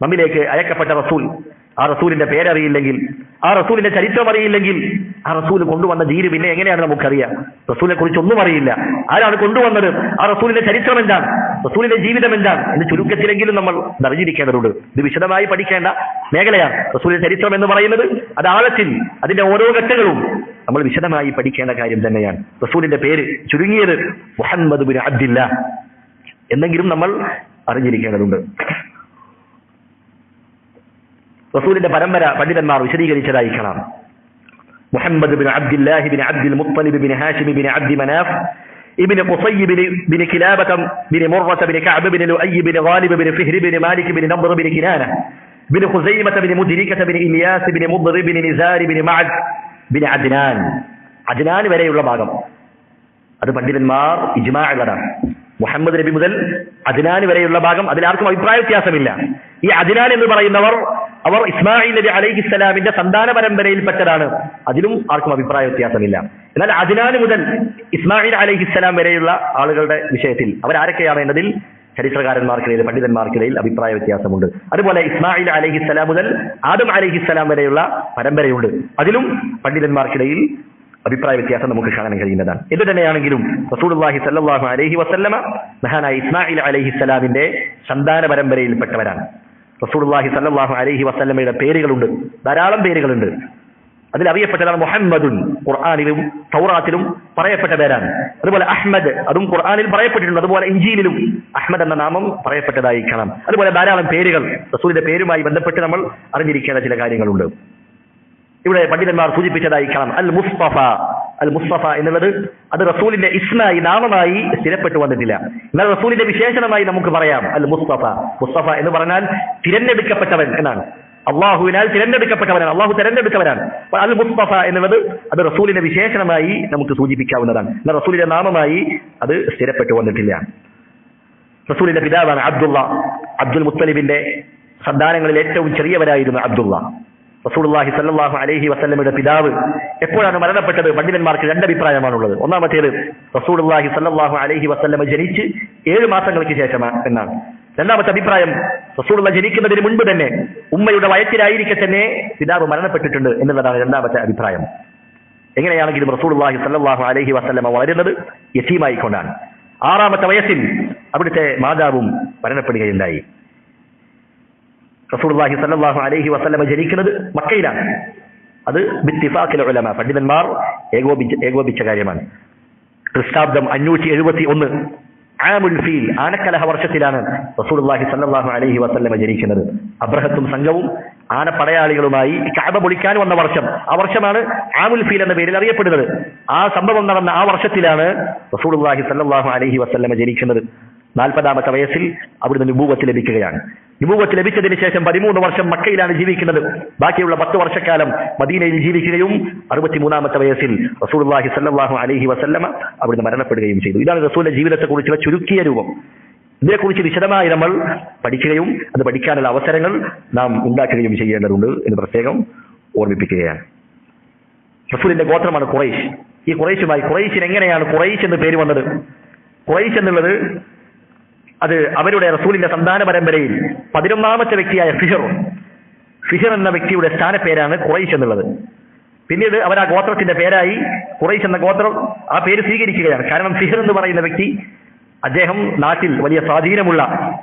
നമ്മിലേക്ക് അയക്കപ്പെട്ട റസൂൽ, ആ റസൂലിന്റെ പേരറിയില്ലെങ്കിൽ, ആ റസൂലിന്റെ ചരിത്രം അറിയില്ലെങ്കിൽ ആ റസൂൽ കൊണ്ടുവന്ന ദീന് പിന്നെ എങ്ങനെയാണ് നമുക്കറിയാം? റസൂലിനെ കുറിച്ച് ഒന്നും അറിയില്ല. ആരാണ് കൊണ്ടുവന്നത്? ആ റസൂലിന്റെ ചരിത്രം എന്താണ്? റസൂലിന്റെ ജീവിതം എന്താണ് എന്ന് ചുരുക്കത്തിലെങ്കിലും നമ്മൾ അറിഞ്ഞിരിക്കേണ്ടതുണ്ട്. ഇത് വിശദമായി പഠിക്കേണ്ട മേഖലയാണ്. റസൂലിന്റെ ചരിത്രം എന്ന് പറയുന്നത് അത് ആഴത്തിൽ അതിന്റെ ഓരോ ഘട്ടങ്ങളും നമ്മൾ വിശദമായി പഠിക്കേണ്ട കാര്യം തന്നെയാണ്. റസൂലിന്റെ പേര് ചുരുങ്ങിയത് മുഹമ്മദ് ബിൻ അബ്ദില്ലാഹ് എന്നെങ്കിലും നമ്മൾ അറിഞ്ഞിരിക്കേണ്ടതുണ്ട്. റസൂലിന്റെ പരമ്പര പണ്ഡിതന്മാർ വിശദീകരിച്ചതായി കാണാം. മുഹമ്മദ് ബിൻ അബ്ദില്ലാഹി ബിൻ അബ്ദുൽ മുത്തലിബ് ബിൻ ഹാഷിം ബിൻ അബ്ദി മനാഫ് ابن قصي بن كلابة بن مرة بن كعب بن لؤي بن غالب بن فهر بن مالك بن نضر بن كنانة بن خزيمة بن مدركة بن إلياس بن مضر بن نزار بن معد بن عدنان. അദ്നാൻ വരെയുള്ള ഭാഗം അത് പണ്ഡിതന്മാർ ഇജ്മാഅതാണ്. മുഹമ്മദ് നബി മുതൽ അദ്നാൻ വരെയുള്ള ഭാഗം അതിലാർക്കും അഭിപ്രായ വ്യത്യാസമില്ല. ഈ അദ്നാൻ എന്ന് പറയുന്നവർ അവർ ഇസ്മായിൽ നബി അലൈഹിസ്സലാമിന്റെ സന്താന പരമ്പരയിൽപ്പെട്ടതാണ്. അതിലും ആർക്കും അഭിപ്രായ വ്യത്യാസമില്ല. എന്നാൽ അദ്നാൻ മുതൽ ഇസ്മായിൽ അലൈഹിസ്സലാം വരെയുള്ള ആളുകളുടെ വിഷയത്തിൽ അവരാരൊക്കെയാണ് എന്നതിൽ ചരിത്രകാരന്മാർക്കിടയിൽ, പണ്ഡിതന്മാർക്കിടയിൽ അഭിപ്രായ വ്യത്യാസമുണ്ട്. അതുപോലെ ഇസ്മായിൽ അലൈഹിസ്സലാം മുതൽ ആദം അലൈഹിസ്സലാം വരെയുള്ള പരമ്പരയുണ്ട്. അതിലും പണ്ഡിതന്മാർക്കിടയിൽ അഭിപ്രായ വ്യത്യാസം നമുക്ക് കാണാൻ കഴിയുന്നതാണ്. ഇത് തന്നെയാണെങ്കിലും റസൂലുള്ളാഹി സ്വല്ലല്ലാഹു അലൈഹി വസല്ലമ മഹാനായ ഇസ്മായിൽ അലൈഹിസ്സലാമിന്റെ സന്താന പരമ്പരയിൽപ്പെട്ടവരാണ്. റസൂലുള്ളാഹി സ്വല്ലല്ലാഹു അലൈഹി വസല്ലമയുടെ പേരുകളുണ്ട്, ധാരാളം പേരുകളുണ്ട്. അതിൽ അറിയപ്പെട്ടതാണ് മുഹമ്മദുൻ, ഖുർആനിലും തൗറാത്തിലും പറയപ്പെട്ട പേരാണ്. അതുപോലെ അഹ്മദ്, അതും ഖുർആനിൽ പറയപ്പെട്ടിട്ടുണ്ട്. അതുപോലെ ഇഞ്ചീലിലും അഹ്മദ് എന്ന നാമം പറയപ്പെട്ടതായി കാണാം. അതുപോലെ ധാരാളം പേരുകൾ റസൂലിന്റെ പേരുമായി ബന്ധപ്പെട്ട് നമ്മൾ അറിഞ്ഞിരിക്കേണ്ട ചില കാര്യങ്ങളുണ്ട്. ഇവിടെ പണ്ഡിതന്മാർ സൂചിപ്പിച്ചതായി കാണാം അൽ മുസ്തഫ. അൽ മുസ്തഫ എന്നുള്ളത് അത് റസൂലിന്റെ ഇസ്മായി, നാമമായി സ്ഥിരപ്പെട്ടു വന്നിട്ടില്ല. എന്നാൽ റസൂലിന്റെ വിശേഷണമായി നമുക്ക് പറയാം അൽ മുസ്തഫ. മുസ്തഫ എന്ന് പറഞ്ഞാൽ തിരഞ്ഞെടുക്കപ്പെട്ടവൻ എന്നാണ്. അള്ളാഹുവിനാൽ തിരഞ്ഞെടുക്കപ്പെട്ടവനാണ്, അള്ളാഹു തിരഞ്ഞെടുത്തവനാണ്. അൽ മുസ്തഫ എന്നുള്ളത് അത് റസൂലിന്റെ വിശേഷണമായി നമുക്ക് സൂചിപ്പിക്കാവുന്നതാണ്. എന്നാൽ റസൂലിന്റെ നാമമായി അത് സ്ഥിരപ്പെട്ടു വന്നിട്ടില്ല. റസൂലിന്റെ പിതാവാണ് അബ്ദുള്ള. അബ്ദുൽ മുത്തലിബിന്റെ സന്താനങ്ങളിൽ ഏറ്റവും ചെറിയവരായിരുന്നു അബ്ദുള്ള. റസൂലുള്ളാഹി സ്വല്ലല്ലാഹു അലൈഹി വസല്ലമയുടെ പിതാവ് എപ്പോഴാണ് മരണപ്പെട്ടത്? പണ്ഡിതന്മാർക്ക് രണ്ടഭിപ്രായമാണുള്ളത്. ഒന്നാമത്തേത് റസൂലുള്ളാഹി സ്വല്ലല്ലാഹു അലൈഹി വസല്ലമ ജനിച്ച് 7 മാസങ്ങൾക്ക് ശേഷമാണ് എന്നാണ്. രണ്ടാമത്തെ അഭിപ്രായം റസൂലുള്ളാഹി ജനിക്കുന്നതിന് മുൻപ് തന്നെ ഉമ്മയുടെ വയറ്റിലായിരിക്കെ തന്നെ പിതാവ് മരണപ്പെട്ടിട്ടുണ്ട് എന്നുള്ളതാണ് രണ്ടാമത്തെ അഭിപ്രായം. എങ്ങനെയാണെങ്കിലും റസൂലുള്ളാഹി സ്വല്ലല്ലാഹു അലൈഹി വസല്ലമ വളരുന്നത് യതീമായിക്കൊണ്ടാണ്. 6ാമത്തെ വയസ്സിൽ അവിടുത്തെ മാതാവും മരണപ്പെടുകയുണ്ടായി. റസൂലുള്ളാഹി സ്വല്ലല്ലാഹു അലൈഹി വസല്ലമ ജനിക്കുന്നത് മക്കയിലാണ്. അത് ബിത്തിഫാഖിൽ ഉലമ, പണ്ഡിതന്മാർ ഏകോപിച്ച കാര്യമാണ്. ക്രിസ്താബ്ദം 571 ആമുൽ ഫീൽ, ആനക്കലഹ വർഷത്തിലാണ് റസൂലുള്ളാഹി സ്വല്ലല്ലാഹു അലൈഹി വസല്ലമ ജനിക്കുന്നത്. അബ്രഹത്തും സംഘവും ആനപ്പടയാളികളുമായി കഅബ പൊളിക്കാൻ വന്ന വർഷം, ആ വർഷമാണ് ആമുൽ ഫീൽ എന്ന പേരിൽ അറിയപ്പെടുന്നത്. ആ സംഭവം നടന്ന ആ വർഷത്തിലാണ് റസൂലുള്ളാഹി സ്വല്ലല്ലാഹു അലൈഹി വസല്ലമ ജനിക്കുന്നത്. 40ാമത്തെ വയസ്സിൽ അവിടുന്ന് നുബുവത്ത് ലഭിക്കുകയാണ്. നുബുവത്ത് ലഭിച്ചതിന് ശേഷം 13 വർഷം മക്കയിലാണ് ജീവിക്കുന്നത്. ബാക്കിയുള്ള 10 വർഷക്കാലം മദീനയിൽ ജീവിക്കുകയും 63ാമത്തെ വയസ്സിൽ റസൂലുള്ളാഹി സ്വല്ലല്ലാഹു അലൈഹി വസല്ലമ അവിടുന്ന് മരണപ്പെടുകയും ചെയ്തു. ഇതാണ് റസൂലിന്റെ ജീവിതത്തെക്കുറിച്ചുള്ള ചുരുക്കിയ രൂപം. ഇതിനെക്കുറിച്ച് വിശദമായി നമ്മൾ പഠിക്കുകയും അത് പഠിക്കാനുള്ള അവസരങ്ങൾ നാം ഉണ്ടാക്കുകയും ചെയ്യേണ്ടതുണ്ട് എന്ന് പ്രത്യേകം ഓർമ്മിപ്പിക്കുകയാണ്. റസൂലിന്റെ ഗോത്രമാണ് ഖുറൈശ്. ഈ ഖുറൈശിന് എങ്ങനെയാണ് ഖുറൈശ് എന്ന് പേര് വന്നത്? ഖുറൈശ് എന്നുള്ളത് അത് അവരുടെ റസൂലിന്റെ സന്താന പരമ്പരയിൽ 11ാമത്തെ വ്യക്തിയായ ഫിഹർ എന്ന വ്യക്തിയുടെ സ്ഥാനപ്പേരാണ് ഖുറൈശ് എന്നുള്ളത്. പിന്നീട് അവർ ആ ഗോത്രത്തിന്റെ പേരായി ഖുറൈശ് എന്ന ഗോത്രം ആ പേര് സ്വീകരിക്കുകയാണ്. കാരണം ഫിഹർ എന്ന് പറയുന്ന വ്യക്തി അദ്ദേഹം നാട്ടിൽ വലിയ സ്വാധീനമുള്ള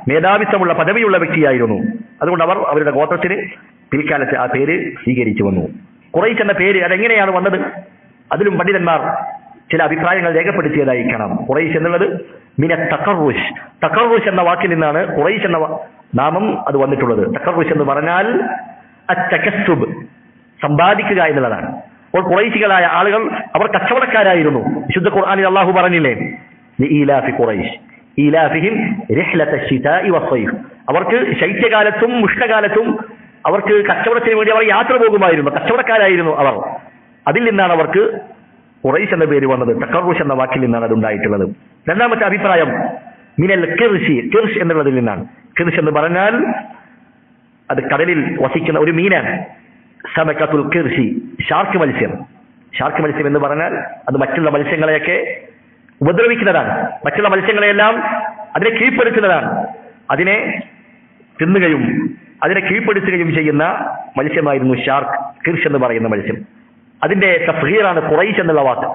മേധാവിത്വമുള്ള പദവിയുള്ള വ്യക്തിയായിരുന്നു. അതുകൊണ്ട് അവർ അവരുടെ ഗോത്രത്തിന് പിൽക്കാലത്ത് ആ പേര് സ്വീകരിച്ചു വന്നു. ഖുറൈശ് എന്ന പേര് അതെങ്ങനെയാണ് വന്നത്? അതിലും പണ്ഡിതന്മാർ ചില അഭിപ്രായങ്ങൾ രേഖപ്പെടുത്തിയതായി കാണാം. ഖുറൈശ് എന്നുള്ളത് മിന തഖറുഷ് എന്ന വാക്കിൽ നിന്നാണ് ഖുറൈശ് എന്ന നാമം അത് വന്നിട്ടുള്ളത്. തഖറുഷ് എന്ന് പറഞ്ഞാൽ അത്തകസ്സുബ്, സമ്പാദിക്കുക എന്നുള്ളതാണ്. അപ്പോൾ ഖുറൈശികളായ ആളുകൾ അവർ കച്ചവടക്കാരായിരുന്നു. വിശുദ്ധ ഖുർആനിൽ അല്ലാഹു പറഞ്ഞില്ലേ, ലഇലാഫി ഖുറൈശ് ഇലാഫിഹിം റിഹ്ലത അശ്ശിതാഇ വസ്സൈഫ്, അവർക്ക് ശൈത്യകാലത്തും ഉഷ്ണകാലത്തും അവർക്ക് കച്ചവടത്തിന് വേണ്ടി അവർ യാത്ര പോകുമായിരുന്നു. കച്ചവടക്കാരായിരുന്നു അവർ. അതിൽ നിന്നാണ് അവർക്ക് ഖുറൈശ് എന്ന പേര് വന്നത്. തഖറുഷ് എന്ന വാക്കിൽ നിന്നാണ് അത് ഉണ്ടായിട്ടുള്ളത്. രണ്ടാമത്തെ അഭിപ്രായം മിനൽ കിർഷ് എന്നുള്ളതിൽ നിന്നാണ്. കിർഷ് എന്ന് പറഞ്ഞാൽ അത് കടലിൽ വസിക്കുന്ന ഒരു മീനാണ്. സമകത്തുൽ കിർഷി, ഷാർക്ക് മത്സ്യം എന്ന് പറഞ്ഞാൽ അത് മറ്റുള്ള മത്സ്യങ്ങളെയൊക്കെ ഉപദ്രവിക്കുന്നതാണ്. മറ്റുള്ള മത്സ്യങ്ങളെയെല്ലാം അതിനെ കീഴ്പ്പെടുത്തുന്നതാണ്. അതിനെ തിന്നുകയും അതിനെ കീഴ്പ്പെടുത്തുകയും ചെയ്യുന്ന മത്സ്യമായിരുന്നു ഷാർക്ക്, കിർഷ് എന്ന് പറയുന്ന മത്സ്യം. അതിന്റെ തഫ്ഗീറാണ് ഖുറൈശ് എന്നുള്ള വാക്ക്.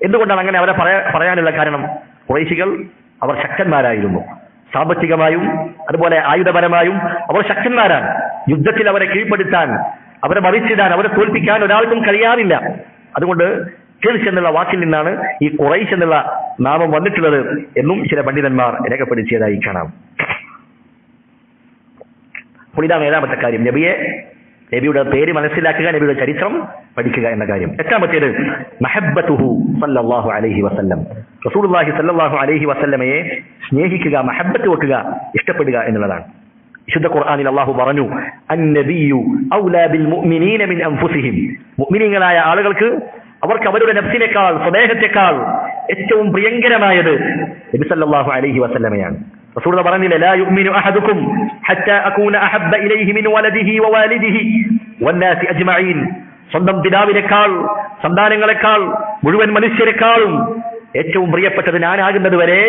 എന്തുകൊണ്ടാണ് അങ്ങനെ അവരെ പറയാനുള്ള കാരണം? ഖുറൈശികൾ അവർ ശക്തന്മാരായിരുന്നു. സാമ്പത്തികമായും അതുപോലെ ആയുധപരമായും അവർ ശക്തന്മാരാണ്. യുദ്ധത്തിൽ അവരെ കീഴ്പ്പെടുത്താൻ, അവരെ മറിച്ചിടാൻ, അവരെ തോൽപ്പിക്കാൻ ഒരാൾക്കും കഴിയാറില്ല. അതുകൊണ്ട് കിർഷ് എന്നുള്ള വാക്കിൽ നിന്നാണ് ഈ ഖുറൈശ് എന്നുള്ള നാമം വന്നിട്ടുള്ളത് എന്നും ചില പണ്ഡിതന്മാർ രേഖപ്പെടുത്തിയതായി കാണാം. അപ്പോൾ ഇതാണ് ഏഴാമത്തെ കാര്യം, നബിയുടെ പേര് മനസ്സിലാക്കുക, നബിയുടെ ചരിത്രം പഠിക്കുക എന്ന കാര്യം. എട്ടാമത്തേത് മഹബ്ബത്തുഹു സല്ലല്ലാഹു അലൈഹി വസല്ലം, റസൂലുള്ളാഹി സല്ലല്ലാഹു അലൈഹി വസല്ലമയെ സ്നേഹിക്കുക, മഹബ്ബത്ത് വെക്കുക, ഇഷ്ടപ്പെടുക എന്നുള്ളതാണ്. വിശുദ്ധ ഖുർആനിൽ അല്ലാഹു പറഞ്ഞു, അന്നബിയ്യു ഔലാ ബിൽ മുഅ്മിനീന മിൻ അൻഫുസിഹിം, മുഅ്മിനീങ്ങളായ ആളുകൾക്ക് അവർക്ക് അവരുടെ നഫ്സിനേക്കാൾ, സ്വദേഹത്തെക്കാൾ ഏറ്റവും പ്രിയങ്കരമായത് നബി സല്ലല്ലാഹു അലൈഹി വസല്ലമയാണ്. റസൂൽ പറഞ്ഞില്ലേ, ലാ യുഅ്മിനു അഹദുക്കും ഹത്താ അകൂന അഹബ്ബ ഇലൈഹി മിൻ വലദിഹി വവാലിദിഹി വന്നാസി അജ്മഈൻ, സ്വന്തം പിതാവിനേക്കാൾ, സന്താനങ്ങളെക്കാൾ, മുഴുവൻ മനുഷ്യരെക്കാളും ഏറ്റവും പ്രിയപ്പെട്ടത് ഞാനാകുന്നത് വരെ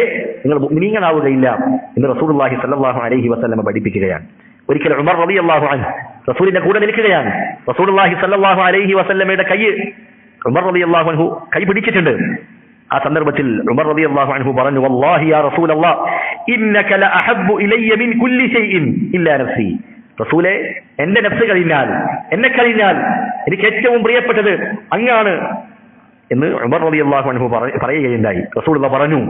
നിങ്ങൾ മുഅ്മിനീങ്ങളാവുകയില്ല എന്ന് റസൂലുള്ളാഹി സ്വല്ലല്ലാഹു അലൈഹി വസല്ലം പഠിപ്പിക്കുകയാണ്. ഒരിക്കൽ ഉമർ റളിയല്ലാഹു അൻഹു റസൂലിന്റെ കൂടെ നിൽക്കുകയാണ്. റസൂലുള്ളാഹി സ്വല്ലല്ലാഹു അലൈഹി വസല്ലമയുടെ കൈ ഉമർ റളിയല്ലാഹു അൻഹു കൈ പിടിച്ചിട്ടുണ്ട്. ആ സന്ദർഭത്തിൽ ഉമർ റളിയല്ലാഹു അൻഹു പറഞ്ഞു, വല്ലാഹി യാ റസൂലല്ലാഹ് ഇന്നക ലഅഹബ്ബു ഇലയ്യ മിൻ കുല്ലി ഷൈഇൻ ഇല്ലാ നഫ്സി, റസൂലേ എന്റെ നഫ്സ് കഴിഞ്ഞാൽ, എന്നെ കഴിഞ്ഞാൽ എനിക്ക് ഏറ്റവും പ്രിയപ്പെട്ടത് അങ്ങാണ് എന്ന് ഉമർ റളിയല്ലാഹു അൻഹു പറയുകയുണ്ടായി. റസൂലുള്ളാഹി പറഞ്ഞു,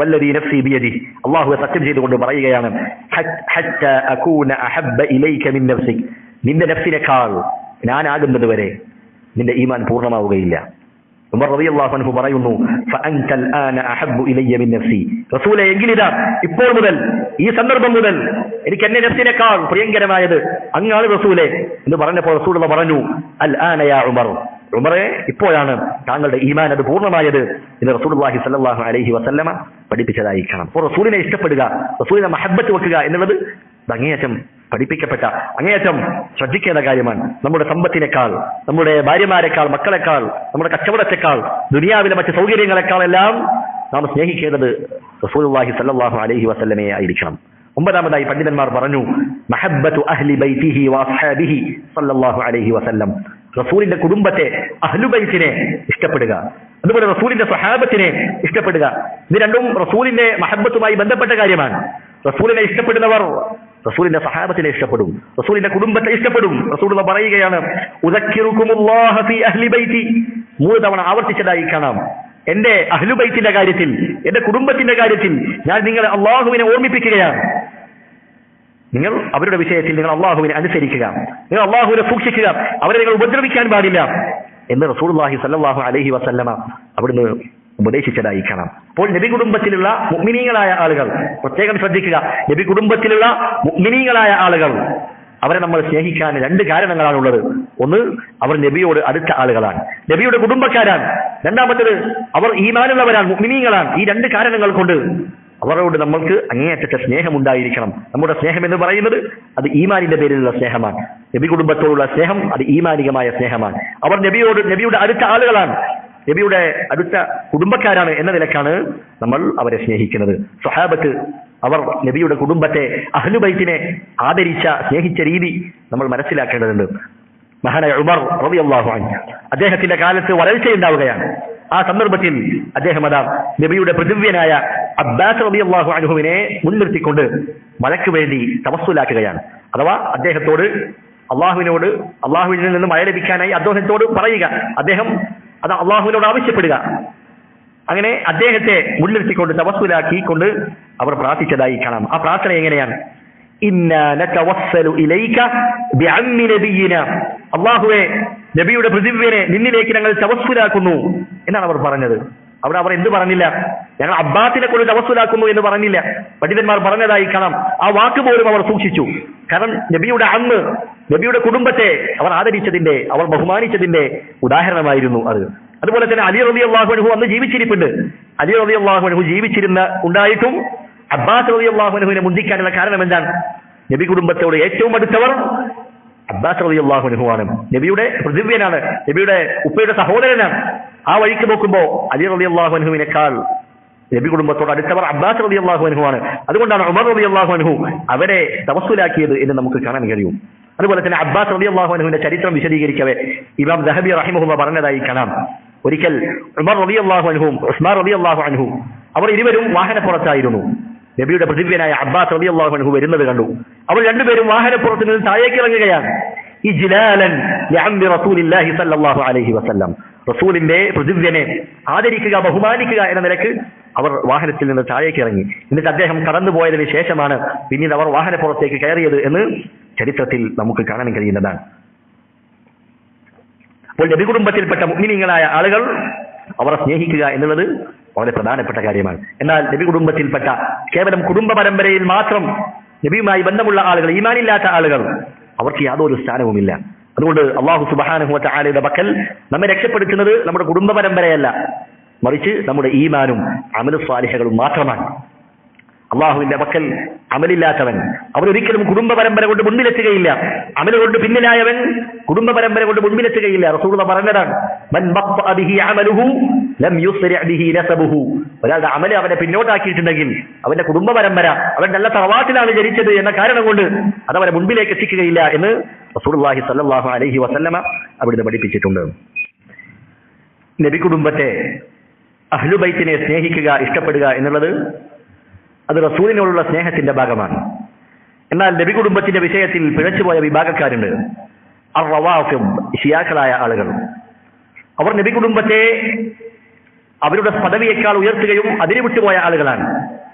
വല്ലദീ നഫ്സി ബിയദിഹി, അല്ലാഹുവെ സത്യം ചെയ്തുകൊണ്ട് പറയുകയാണ്, ഹത്താ അകൂന അഹബ്ബ ഇലൈക മിൻ നഫ്സിക്, നിന്റെ നഫ്സിനേക്കാൾ ഞാനാകുന്നത് വരെ നിന്റെ ഈമാൻ പൂർണ്ണമാവുകയില്ല. ഉമർ റളിയല്ലാഹു അൻഹു പറയുന്നു, ഫഅൻതൽ ആന അഹബ്ബു ഇലയ്യ മിൻ നഫ്സി, റസൂലേ എങ്കിലിതാ ഇപ്പോൾ മുതൽ, ഈ സന്ദർഭം മുതൽ എനിക്ക് എന്റെ നഫ്സിനേക്കാൾ പ്രിയങ്കരമായത് അങ്ങാണ് റസൂലേ എന്ന് പറഞ്ഞപ്പോൾ റസൂലുള്ളാഹി പറഞ്ഞു, അൽ ആന യാ ഉമർ, ഉമറേ ഇപ്പോഴാണ് താങ്കളുടെ ഈമാൻ അത് പൂർണ്ണമായത് എന്ന് റസൂലുള്ളാഹി സ്വല്ലല്ലാഹു അലൈഹി വസല്ലമ പഠിപ്പിച്ചതായി കാണാം. അപ്പോൾ റസൂലിനെ ഇഷ്ടപ്പെടുക, റസൂലിനെ മഹബ്ബത്ത് വെക്കുക എന്നുള്ളത് അങ്ങേയറ്റം പഠിപ്പിക്കപ്പെട്ട, അങ്ങേയറ്റം ശ്രദ്ധിക്കേണ്ട കാര്യമാണ്. നമ്മുടെ സമ്പത്തിനേക്കാൾ, നമ്മുടെ ഭാര്യമാരെക്കാൾ, മക്കളെക്കാൾ, നമ്മുടെ കച്ചവടത്തെക്കാൾ, ദുനിയാവിലെ മറ്റ് സൗകര്യങ്ങളെക്കാളെല്ലാം നാം സ്നേഹിക്കേണ്ടത് റസൂലുള്ളാഹി സ്വല്ലല്ലാഹു അലൈഹി വസല്ലമയെ ആയിരിക്കണം. ഒമ്പതാമതായി പണ്ഡിതന്മാർ പറഞ്ഞു, മഹബ്ബത്തു അഹ്ലി ബൈതിഹി വഅസ്ഹാബിഹി സ്വല്ലല്ലാഹു അലൈഹി വസല്ലം, റസൂലിന്റെ കുടുംബത്തെ, അഹ്ലുബൈത്തിനെ ഇഷ്ടപ്പെടുക, അതുപോലെ റസൂലിന്റെ സ്വഹാബത്തിനെ ഇഷ്ടപ്പെടുക. ഇത് രണ്ടും റസൂലിന്റെ മഹബ്ബത്തുമായി ബന്ധപ്പെട്ട കാര്യമാണ്. റസൂലിനെ ഇഷ്ടപ്പെടുന്നവർ റസൂലിന്റെ സഹാബത്തിനെ ഇഷ്ടപ്പെടും, റസൂലിന്റെ കുടുംബത്തെ ഇഷ്ടപ്പെടും. റസൂലുള്ളാഹി പറയുകയാണ്, ഉദക്കിറുകുമുല്ലാഹ ഫീ അഹ്ലി ബൈതി, 3 തവണ ആവർത്തിച്ചതായി കാണാം. എന്റെ അഹ്ലുബൈത്തിന്റെ കാര്യത്തിൽ, എന്റെ കുടുംബത്തിന്റെ കാര്യത്തിൽ ഞാൻ നിങ്ങളെ അള്ളാഹുവിനെ ഓർമ്മിപ്പിക്കുകയാണ്. നിങ്ങൾ അവരുടെ വിഷയത്തിൽ നിങ്ങൾ അള്ളാഹുവിനെ അനുസരിക്കുക, നിങ്ങൾ അള്ളാഹുവിനെ സൂക്ഷിക്കുക, അവരെ നിങ്ങൾ ഉപദ്രവിക്കാൻ പാടില്ല എന്ന് റസൂലുള്ളാഹി സ്വല്ലല്ലാഹു അലൈഹി വസല്ലമ അവിടുന്ന് ഉപദേശിച്ചതായി കാണാം. അപ്പോൾ നബി കുടുംബത്തിലുള്ള മുഅ്മിനീങ്ങളായ ആളുകൾ പ്രത്യേകം ശ്രദ്ധിക്കുക. നബി കുടുംബത്തിലുള്ള മുഅ്മിനീങ്ങളായ ആളുകൾ, അവരെ നമ്മൾ സ്നേഹിക്കാൻ 2 കാരണങ്ങളാണുള്ളത്. ഒന്ന്, അവർ നബിയോട് അടുത്ത ആളുകളാണ്, നബിയുടെ കുടുംബക്കാരാണ്. രണ്ടാമത്തേത്, അവർ ഈമാനുള്ളവരാണ്, മുഅ്മിനീങ്ങളാണ്. ഈ 2 കാരണങ്ങൾ കൊണ്ട് അവരോട് നമ്മൾക്ക് അങ്ങേയറ്റത്തെ സ്നേഹമുണ്ടായിരിക്കണം. നമ്മുടെ സ്നേഹം എന്ന് പറയുന്നത് അത് ഈമാനിന്റെ പേരിലുള്ള സ്നേഹമാണ്. നബി കുടുംബത്തോടുള്ള സ്നേഹം അത് ഈമാനികമായ സ്നേഹമാണ്. അവർ നബിയുടെ അടുത്ത ആളുകളാണ്, നബിയുടെ അടുത്ത കുടുംബക്കാരാണ് എന്ന നിലക്കാണ് നമ്മൾ അവരെ സ്നേഹിക്കുന്നത്. സ്വഹാബത്ത് അവർ നബിയുടെ കുടുംബത്തെ, അഹ്ലുബൈത്തിനെ ആദരിച്ച, സ്നേഹിച്ച രീതി നമ്മൾ മനസ്സിലാക്കേണ്ടതുണ്ട്. മഹാനായ ഉമർ റളിയല്ലാഹു അൻഹു അദ്ദേഹത്തിന്റെ കാലത്ത് വരൾച്ചയുണ്ടാവുകയാണ്. ആ സന്ദർഭത്തിൽ അദ്ദേഹം നബിയുടെ പ്രതിവ്യനായ അബ്ബാസ് റളിയല്ലാഹു അൻഹുവിനെ മുൻനിർത്തിക്കൊണ്ട് മഴയ്ക്ക് വേണ്ടി തവസ്സുലാക്കുകയാണ്. അഥവാ അദ്ദേഹത്തോട് അള്ളാഹുവിൽ നിന്ന് മഴ ലഭിക്കാനായി അദ്ദേഹത്തോട് പറയുക, അദ്ദേഹം അള്ളാഹുവിനോട് ആവശ്യപ്പെടുക. അങ്ങനെ അദ്ദേഹത്തെ മുൻനിർത്തിക്കൊണ്ട് തവസ്സുലാക്കിക്കൊണ്ട് അവർ പ്രാർത്ഥിച്ചതായി കാണാം. ആ പ്രാർത്ഥന എങ്ങനെയാണ്? അള്ളാഹുവെ, നബിയുടെ പ്രതിവ്യനെ നിന്നിലേക്ക് ഞങ്ങൾ തവസ്സുലാക്കുന്നു എന്നാണ് അവർ പറഞ്ഞത്. അവിടെ അവർ എന്ത് പറഞ്ഞില്ല? ഞങ്ങൾ അബ്ബാസിനെ കൊണ്ട് തവസ്സുലാക്കുന്നു എന്ന് പറഞ്ഞില്ല. പണ്ഡിതന്മാർ പറഞ്ഞതായി കാണാം. ആ വാക്ക് പോലും അവർ സൂക്ഷിച്ചു. കാരണം നബിയുടെ കുടുംബത്തെ അവർ ആദരിച്ചതിന്റെ, അവർ ബഹുമാനിച്ചതിന്റെ ഉദാഹരണമായിരുന്നു അത്. അതുപോലെ തന്നെ അലി റളിയല്ലാഹു അൻഹു അന്ന് ജീവിച്ചിരിപ്പുണ്ട്. അലി റളിയല്ലാഹു അൻഹു ഉണ്ടായിട്ടും അബ്ബാസ് റളിയല്ലാഹു അൻഹുവിനെ മുന്തിക്കാനുള്ള കാരണം എന്താണ്? നബി കുടുംബത്തോട് ഏറ്റവും അടുത്തവർ അബ്ബാസ് റളിയല്ലാഹു അൻഹു ആണ്. നബിയുടെ പ്രതിവ്യനാണ്, നബിയുടെ ഉപ്പയുടെ സഹോദരനാണ്. ആ വഴിക്ക് നോക്കുമ്പോൾ അലി റളിയല്ലാഹു അൻഹുവിനേക്കാൾ നബി കുടുംബത്തോട് അടുത്തവർ അബ്ബാസ് റളിയല്ലാഹു അൻഹു ആണ്. അതുകൊണ്ടാണ് ഉമർ റളിയല്ലാഹു അൻഹു അവരെ തവസ്സുലാക്കിയത് എന്ന് നമുക്ക് കാണാൻ കഴിയും. അതുപോലെ തന്നെ അബ്ബാസ് റളിയല്ലാഹു അൻഹുവിന്റെ ചരിത്രം വിശദീകരിക്കവേ ഇമാം ദഹബി റഹിമഹുല്ലാഹ് പറഞ്ഞതായി കാണാം. ഒരിക്കൽ ഉമർ റളിയല്ലാഹു അൻഹുവും ഉസ്മാൻ റളിയല്ലാഹു അൻഹു അവർ ഇരുവരും വാഹനപ്പുറത്തായിരുന്നു. നബിയുടെ പ്രതിവ്യനായ അബ്ബാസ് റളിയല്ലാഹു അൻഹു വരുന്നത് കണ്ടു. അവർ രണ്ടുപേരും വാഹനപ്പുറത്ത് നിന്ന് താഴേക്ക് ഇറങ്ങുകയാണ്. ഇജ്ലാലൻ ലിഅംരി റസൂലില്ലാഹി സ്വല്ലല്ലാഹു അലൈഹി വസല്ലം, റസൂലിന്റെ പ്രതിവ്യനെ ആദരിക്കുക, ബഹുമാനിക്കുക എന്ന നിലക്ക് അവർ വാഹനത്തിൽ നിന്ന് താഴേക്ക് ഇറങ്ങി. എന്നിട്ട് അദ്ദേഹം കടന്നുപോയതിനു ശേഷമാണ് പിന്നീട് അവർ വാഹനപ്പുറത്തേക്ക് കയറിയത് എന്ന് ചരിത്രത്തിൽ നമുക്ക് കാണാൻ കഴിയുന്നതാണ്. അപ്പോൾ നബി കുടുംബത്തിൽപ്പെട്ട മുഅ്മിനീങ്ങളായ ആളുകൾ അവരെ സ്നേഹിക്കുക എന്നുള്ളത് വളരെ പ്രധാനപ്പെട്ട കാര്യമാണ്. എന്നാൽ നബി കുടുംബത്തിൽപ്പെട്ട കേവലം കുടുംബ പരമ്പരയിൽ മാത്രം നബിയുമായി ബന്ധമുള്ള ആളുകൾ, ഈമാനില്ലാത്ത ആളുകൾ, അവർക്ക് യാതൊരു സ്ഥാനവുമില്ല. അതുകൊണ്ട് അല്ലാഹു സുബ്ഹാനഹു വ തആലയുടെ പക്കൽ നമ്മെ രക്ഷപ്പെടുത്തുന്നത് നമ്മുടെ കുടുംബ പരമ്പരയല്ല, മറിച്ച് നമ്മുടെ ഈമാനും അമലു സ്വാലിഹകളും മാത്രമാണ്. അള്ളാഹുവിന്റെ പക്കൽ അമലില്ലാത്തവൻ അവരൊരിക്കലും കുടുംബ പരമ്പര കൊണ്ട് മുൻപിലെത്തുകയില്ല. അമല് കൊണ്ട് പിന്നിലായവൻ കുടുംബ പരമ്പര കൊണ്ട് മുൻപിലെത്തുകയില്ല. റസൂലുള്ളാഹി പറഞ്ഞതാണ്, മൻ ബഖഅ ബിഹി അമലുഹു ലം യുസ്രി ബിഹി നസബുഹു. ഒരാളുടെ അമല് അവനെ പിന്നോട്ടാക്കിയിട്ടുണ്ടെങ്കിൽ അവന്റെ കുടുംബ പരമ്പര, അവൻ നല്ല തറവാട്ടിലാണ് ജനിച്ചത് എന്ന കാരണം കൊണ്ട് അതവനെ മുൻപിലേക്ക് എത്തിക്കുകയില്ല എന്ന് റസൂലുള്ളാഹി സ്വല്ലല്ലാഹു അലൈഹി വസല്ലമ അവിടുന്ന് പഠിപ്പിച്ചിട്ടുണ്ട്. നബി കുടുംബത്തെ, അഹ്ലുബൈത്തിനെ സ്നേഹിക്കുക, ഇഷ്ടപ്പെടുക എന്നുള്ളത് അത് റസൂലിനോടുള്ള സ്നേഹത്തിന്റെ ഭാഗമാണ്. എന്നാൽ നബി കുടുംബത്തിന്റെ വിഷയത്തിൽ പിഴച്ചുപോയ വിഭാഗക്കാരുണ്ട്. അർ-റവാഫിദ്, ശിയാക്കളായ ആളുകൾ. അവർ നബി കുടുംബത്തെ അവരുടെ പദവിയേക്കാൾ ഉയർത്തുകയും അതിന് വിട്ടുപോയ ആളുകളാണ്.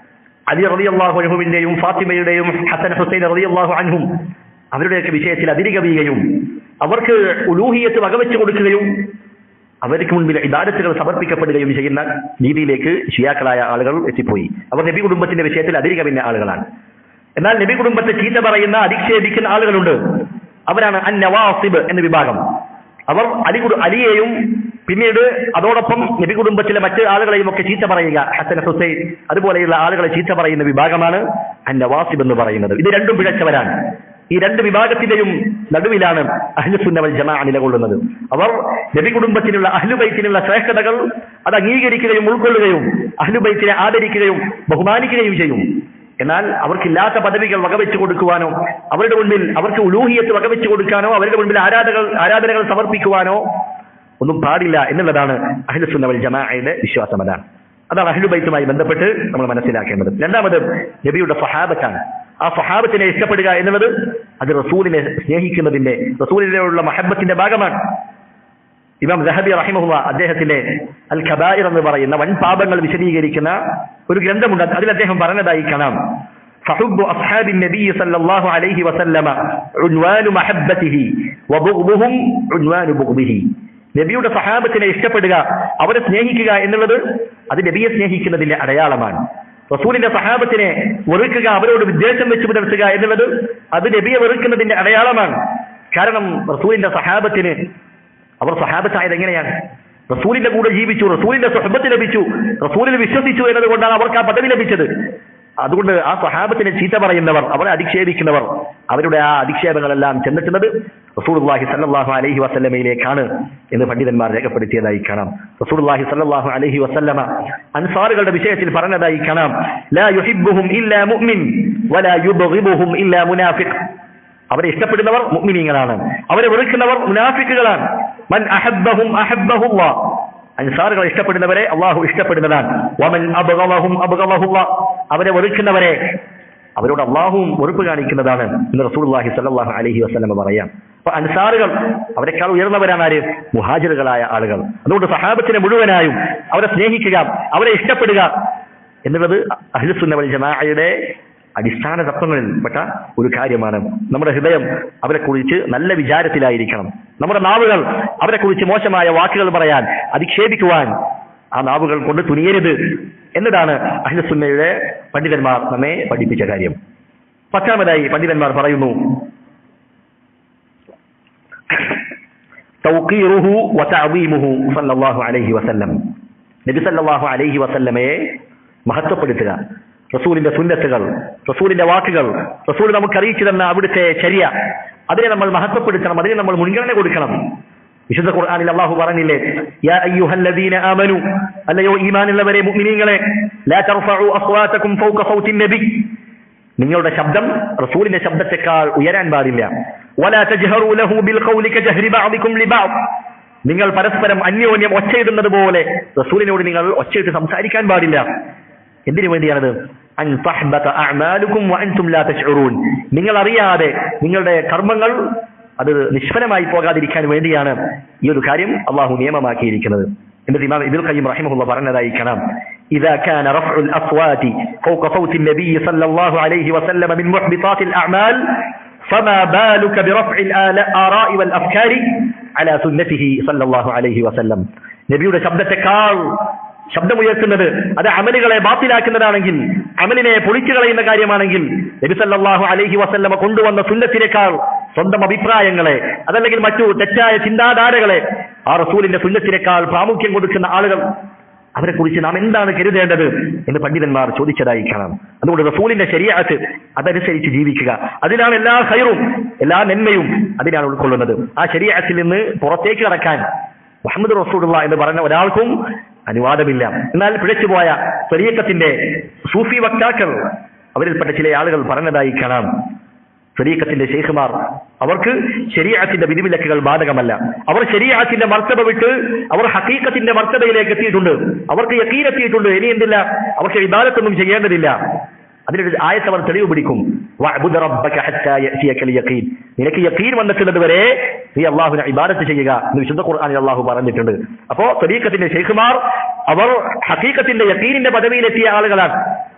അലി റളിയല്ലാഹു അൻഹുവിന്റെയും ഫാത്തിമയുടെയും ഹസൻ ഹുസൈൻ റളിയല്ലാഹു അൻഹും അവരുടെയൊക്കെ വിഷയത്തിൽ അതിരുകവിയുകയും അവർക്ക് ഉലൂഹിയത്ത് വകവെച്ചു കൊടുക്കുകയും അവർക്ക് മുൻപിൽ ഇബാദത്തുകൾ സമർപ്പിക്കപ്പെടുകയും ചെയ്യുന്ന രീതിയിലേക്ക് ഷിയാക്കളായ ആളുകൾ എത്തിപ്പോയി. അവർ നബി കുടുംബത്തിന്റെ വിഷയത്തിൽ അതിരുകവിഞ്ഞ ആളുകളാണ്. എന്നാൽ നബി കുടുംബത്തെ ചീത്ത പറയുന്ന, അധിക്ഷേപിക്കുന്ന ആളുകളുണ്ട്. അവരാണ് അൻ-നവാസിബ് എന്ന വിഭാഗം. അവർ അലിയെയും പിന്നീട് അതോടൊപ്പം നബി കുടുംബത്തിലെ മറ്റ് ആളുകളെയും ഒക്കെ ചീത്ത പറയുക, ഹസൻ ഹുസൈൻ അതുപോലെയുള്ള ആളുകളെ ചീത്ത പറയുന്ന വിഭാഗമാണ് അൻ-നവാസിബ് എന്ന് പറയുന്നത്. ഇത് രണ്ടും പിഴച്ചവരാണ്. ഈ രണ്ട് വിഭാഗത്തിന്റെയും നടുവിലാണ് അഹ്ലുസുന്ന വൽ ജമാഅ നിലകൊള്ളുന്നത്. അവർ നബി കുടുംബത്തിനുള്ള അഹ്ലുബൈത്തിനുള്ള ശ്രേഷ്ഠതകൾ അത് അംഗീകരിക്കുകയും ഉൾക്കൊള്ളുകയും അഹ്ലുബൈത്തിനെ ആദരിക്കുകയും ബഹുമാനിക്കുകയും ചെയ്യും. എന്നാൽ അവർക്കില്ലാത്ത പദവികൾ വകവെച്ചു കൊടുക്കുവാനോ, അവരുടെ മുൻപിൽ അവർക്ക് ഉലൂഹിയത്ത് വകവെച്ചു കൊടുക്കാനോ, അവരുടെ മുൻപിൽ ആരാധനകൾ സമർപ്പിക്കുവാനോ ഒന്നും പാടില്ല എന്നുള്ളതാണ് അഹ്ലുസുന്ന വൽ ജമാഅയുടെ വിശ്വാസം. അതാണ് അഹ്ലുബൈത്തുമായി ബന്ധപ്പെട്ട് നമ്മൾ മനസ്സിലാക്കേണ്ടത്. രണ്ടാമത് നബിയുടെ സ്വഹാബത്താണ്. ആ സ്വഹാബത്തിനെ ഇഷ്ടപ്പെടുക എന്നുള്ളത് അത് റസൂലിനെ സ്നേഹിക്കുന്നതിന്റെ, റസൂലിനോടുള്ള മഹബത്തിന്റെ ഭാഗമാണ്. ഇമാം ദഹബി റഹിമഹുല്ലാഹ് അദ്ദേഹത്തിന്റെ അൽ കബായിർ എന്ന് പറയുന്ന വൻ പാപങ്ങൾ വിശദീകരിക്കുന്ന ഒരു ഗ്രന്ഥമുണ്ട്. അതിൽ അദ്ദേഹം പറഞ്ഞതായി കാണാം, ഫഹുബ്ബു അസ്ഹാബിൻ നബി സല്ലല്ലാഹു അലൈഹി വസല്ലമ ഉൻവാനു മഹബ്ബതിഹി വബുഗ്ദുഹും ഉൻവാനു ബുഗ്ദിഹി. നബിയുടെ സഹാബത്തിനെ ഇഷ്ടപ്പെടുക, അവരെ സ്നേഹിക്കുക എന്നുള്ളത് അത് നബിയെ സ്നേഹിക്കുന്നതിന്റെ അടയാളമാണ്. റസൂലിന്റെ സഹാബത്തിനെ വെറുക്കുക, അവരോട് വിദ്വേഷം വെച്ച് പുലർത്തുക എന്നുള്ളത് അത് നബിയെ വെറുക്കുന്നതിന്റെ അടയാളമാണ്. കാരണം റസൂലിന്റെ സഹാബത്തിന് അവർ സഹാബത്തായത് എങ്ങനെയാണ്? റസൂലിന്റെ കൂടെ ജീവിച്ചു, റസൂലിന്റെ സുഹബത്ത് ലഭിച്ചു, റസൂലിൽ വിശ്വസിച്ചു എന്നതുകൊണ്ടാണ് അവർക്ക് ആ പദവി ലഭിച്ചത്. അതുകൊണ്ട് ആ സ്വഹാബത്തിനെ ചീത്ത പറയുന്നവർ, അവരെ അധിക്ഷേപിക്കുന്നവർ, അവരുടെ ആ അധിക്ഷേപങ്ങളെല്ലാം ചെന്നെത്തുന്നത് റസൂലുള്ളാഹി സ്വല്ലല്ലാഹു അലൈഹി വസല്ലമയിലേക്കാണ് എന്ന് പണ്ഡിതന്മാർ രേഖപ്പെടുത്തിയതായി കാണാം. റസൂലുള്ളാഹി സ്വല്ലല്ലാഹു അലൈഹി വസല്ലമ അൻസാറുകളുടെ വിഷയത്തിൽ പറഞ്ഞതായി കാണാം, ലാ യുഹിബ്ബുഹും ഇല്ലാ മുഅ്മിൻ വലാ യുബ്ഗിദുഹും ഇല്ലാ മുനാഫിഖ്. അവരെ ഇഷ്ടപ്പെടുന്നവർ മുഅ്മിനീങ്ങളാണ്, അവരെ വെറുക്കുന്നവർ മുനാഫിക്കുകളാണ്. മൻ അഹബ്ബഹും അഹബ്ബഹുല്ലാഹ്. അൻസാറുകളെ ഇഷ്ടപ്പെടുന്നവരെ അള്ളാഹു ഇഷ്ടപ്പെടുന്നതാണ്. വമൻ അബ്ഗളഹും അബ്ഗളഹുല്ലാഹ്. അവരെ വെറുക്കുന്നവരെ അവരോട് അള്ളാഹുവും വെറുപ്പ് കാണിക്കുന്നതാണ് എന്ന് റസൂലുള്ളാഹി സ്വല്ലല്ലാഹു അലൈഹി വസല്ലം പറയാം. അപ്പൊ അൻസാറുകൾ അവരെക്കാൾ ഉയർന്നവരാണ് ആര്? മുഹാജിറുകളായ ആളുകൾ. അതുകൊണ്ട് സഹാബത്തിനെ മുഴുവനായും അവരെ സ്നേഹിക്കുക, അവരെ ഇഷ്ടപ്പെടുക എന്നുള്ളത് അഹ്ലുസുന്ന വൽ ജമാഅയുടെ അടിസ്ഥാന തത്വങ്ങളിൽ പെട്ട ഒരു കാര്യമാണ്. നമ്മുടെ ഹൃദയം അവരെ കുറിച്ച് നല്ല വിചാരത്തിലായിരിക്കണം. നമ്മുടെ നാവുകൾ അവരെ കുറിച്ച് മോശമായ വാക്കുകൾ പറയാൻ, അധിക്ഷേപിക്കുവാൻ ആ നാവുകൾ കൊണ്ട് തുനിയരുത് എന്നതാണ് അഹ്ലുസുന്നയുടെ പണ്ഡിതന്മാർ നമ്മെ പഠിപ്പിച്ച കാര്യം. പത്താമതായി പണ്ഡിതന്മാർ പറയുന്നു, തൗഖീറുഹു വതഅദീമുഹു സല്ലല്ലാഹു അലൈഹി വസല്ലം. നബി സല്ലല്ലാഹു അലൈഹി വസല്ലമയെ മഹത്വപ്പെടുത്തുക. റസൂലിന്റെ സുന്നത്തുകൾ, റസൂലിന്റെ വാക്കുകൾ, റസൂൽ നമുക്ക് അറിയിച്ചു തന്ന അവിടുത്തെ ശരിയ, അതിനെ നമ്മൾ മഹത്വപ്പെടുത്തണം, അതിനെ നമ്മൾ മുൻഗണന കൊടുക്കണം. വിശുദ്ധ ഖുർആനിൽ അല്ലാഹു പറഞ്ഞില്ലേ, യാ അയ്യുഹല്ലദീന ആമനു, അല്ലയോ ഈമാനുള്ളവരെ മുഅ്മിനീങ്ങളെ, ലാ തർഫഉ അസ്വാതകും ഫൗക സൗത്തിൻ നബി, നിങ്ങളുടെ ശബ്ദം റസൂലിന്റെ ശബ്ദത്തെക്കാൾ ഉയരാൻ പാടില്ല. വലാ തജ്ഹറു ലഹു ബിൽ ഖൗലി കജഹരി ബഅദികും ലിബഅദ്, നിങ്ങൾ പരസ്പരം അന്യോന്യം ഒച്ചയിടുന്നത് പോലെ റസൂലിനോട് നിങ്ങൾ ഒച്ചയിട്ട് സംസാരിക്കാൻ പാടില്ല. എന്തിനു വേണ്ടിയാണത്? അൻ തഹ്ബത അഅമാലുകും വഅൻതും ലാ തശ്ഉറൂൻ, നിങ്ങൾ അറിയാതെ നിങ്ങളുടെ കർമ്മങ്ങൾ അത് നിഷ്ഫലമായി പോകാതിരിക്കാൻ വേണ്ടിയാണ് ഈ ഒരു കാര്യം അള്ളാഹു നിയമമാക്കിയിരിക്കുന്നത്. എന്നിട്ട് ഇമാം ഇബ്നുൽ ഖയ്യിം റഹിമഹുല്ലാഹ് പറഞ്ഞതായി കാണാം, ഇദാ കാന റഫ്ഉൽ അസ്വാതി ഫൗക സൗത്തി നബി സല്ലല്ലാഹു അലൈഹി വസല്ലം മിൻ മുഹ്ബിതാത്തിൽ അഅമാൽ ഫമാ ബാലുക ബിറഫ്ഇൽ ആറാഇ വൽ അഫ്കാരി അലാ സുന്നതിഹി സല്ലല്ലാഹു അലൈഹി വസല്ലം. നബിയുടെ ശബ്ദത്തെക്കാൾ ശബ്ദമുയർത്തുന്നത് അത് അമലുകളെ ബാത്തിലാക്കുന്നതാണെങ്കിൽ, അമലിനെ പൊളിച്ചു കളയുന്ന കാര്യമാണെങ്കിൽ, നബി സല്ലല്ലാഹു അലൈഹി വസല്ലമ കൊണ്ടുവന്ന സുന്നത്തിനേക്കാൾ സ്വന്തം അഭിപ്രായങ്ങളെ, അതല്ലെങ്കിൽ മറ്റു തെറ്റായ ചിന്താധാരകളെ ആ റസൂലിന്റെ സുന്നത്തിനേക്കാൾ പ്രാമുഖ്യം കൊടുക്കുന്ന ആളുകൾ, അവരെ കുറിച്ച് നാം എന്താണ് കരുതേണ്ടത് എന്ന് പണ്ഡിതന്മാർ ചോദിച്ചതായി കാണാം. അതുകൊണ്ട് റസൂലിന്റെ ശരീഅത്ത് അതനുസരിച്ച് ജീവിക്കുക, അതിലാണ് എല്ലാ ഖൈറും, എല്ലാ നന്മയും അതിനാണ് ഉൾക്കൊള്ളുന്നത്. ആ ശരീഅത്തിൽ നിന്ന് പുറത്തേക്ക് കടക്കാൻ മുഹമ്മദ് റസൂലുള്ളാഹി എന്ന് പറഞ്ഞ ഒരാൾക്കും അനുവാദമില്ല. എന്നാൽ പിഴച്ചുപോയ ത്വരീഖത്തിന്റെ സൂഫി വക്താക്കൾ, അവരിൽപ്പെട്ട ചില ആളുകൾ പറഞ്ഞതായി കാണാം, ത്വരീഖത്തിന്റെ ശൈഖുമാർ അവർക്ക് ശരീഅത്തിന്റെ വിധിവിലക്കുകൾ ബാധകമല്ല. അവർ ശരീഅത്തിന്റെ മർത്തബ വിട്ട് അവർ ഹഖീഖത്തിന്റെ മർത്തബയിലേക്ക് എത്തിയിട്ടുണ്ട്, അവർക്ക് യഖീൻ എത്തിയിട്ടുണ്ട്. ഇനി എന്തില്ല, അവർക്ക് ഇബാദത്തൊന്നും ചെയ്യേണ്ടതില്ല. അതിനൊരു ആയത്ത് അവർ തെളിവ് പിടിക്കും, വഅ്ബുദ് റബ്ബക ഹത്താ യഅതിയകൽ യഖീൻ, നിനക്ക് യഖീൻ വന്നെത്തുന്നത് വരെ നീ അല്ലാഹുവിനെ ഇബാദത്ത് ചെയ്യുക എന്ന് വിശുദ്ധ ഖുർആനിൽ അല്ലാഹു പറഞ്ഞിട്ടുണ്ട്. അപ്പോ ത്വരീഖത്തിന്റെ ശൈഖുമാർ അവർ ഹഖീഖത്തിന്റെ യഖീനിന്റെ പദവിയിലെത്തിയ ആളുകളാണ്.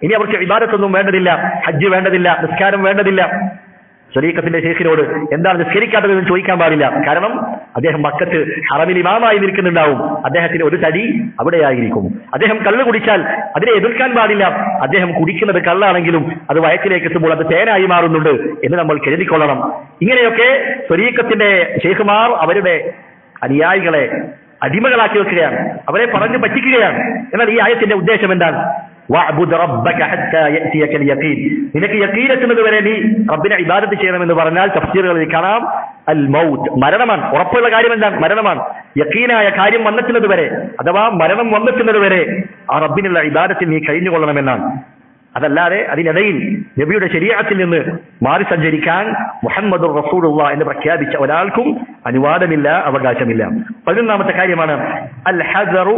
ഇനി അവർക്ക് ഇബാദത്തൊന്നും വേണ്ടതില്ല, ഹജ്ജ് വേണ്ടതില്ല, നിസ്കാരം വേണ്ടതില്ല. ത്വരീഖത്തിന്റെ ശൈഖിനോട് എന്താണ് നിസ്കരിക്കാത്തതെന്ന് ചോദിക്കാൻ പാടില്ല. കാരണം അദ്ദേഹം മക്കത്ത് ഹറമിൽ ഇമാമായി നിൽക്കുന്നുണ്ടാവും, അദ്ദേഹത്തിന് ഒരു തടി അവിടെയായിരിക്കും. അദ്ദേഹം കള്ള് കുടിച്ചാൽ അതിനെ എതിർക്കാൻ പാടില്ല. അദ്ദേഹം കുടിക്കുന്നത് കള്ളാണെങ്കിലും അത് വയറ്റിലേക്ക് എത്തുമ്പോൾ അത് തേനായി മാറുന്നുണ്ട് എന്ന് നമ്മൾ കരുതിക്കൊള്ളണം. ഇങ്ങനെയൊക്കെ ത്വരീഖത്തിന്റെ ശൈഖുമാർ അവരുടെ അനുയായികളെ അടിമകളാക്കി വെക്കുകയാണ്, അവരെ പറഞ്ഞു പറ്റിക്കുകയാണ്. എന്നാൽ ഈ ആയത്തിന്റെ ഉദ്ദേശം എന്താണ്? വഅ്ബുദ് റബ്ബക ഹത്താ യഅതിയകൽ യഖീൻ, നിനക്ക് യഖീൻ എത്തുന്നത് വരെ നീ റബ്ബിനെ ഇബാദത്ത് ചെയ്യണമെന്ന് പറഞ്ഞാൽ തഫ്സീറുകളിൽ കാണാം അൽ മൗത്ത്, മരണമാണ്. ഉറപ്പുള്ള കാര്യം എന്താണ്? മരണമാണ്. യഖീനായ കാര്യം വന്നെത്തുന്നത് വരെ, അഥവാ മരണം വന്നെത്തുന്നത് വരെ ആ റബ്ബിനുള്ള ഇബാദത്തിൽ നീ കഴിഞ്ഞുകൊള്ളണമെന്നാണ്. അതല്ലാതെ അതിനിടയിൽ നബിയുടെ ശരീഅത്തിൽ നിന്ന് മാറി സഞ്ചരിക്കാൻ മുഹമ്മദുർ റസൂലുള്ളാഹി എന്ന് പ്രഖ്യാപിച്ച ഒരാൾക്കും അനുവാദമില്ല, അവകാശമില്ല. 11ാമത്തെ കാര്യമാണ് അൽ ഹദറു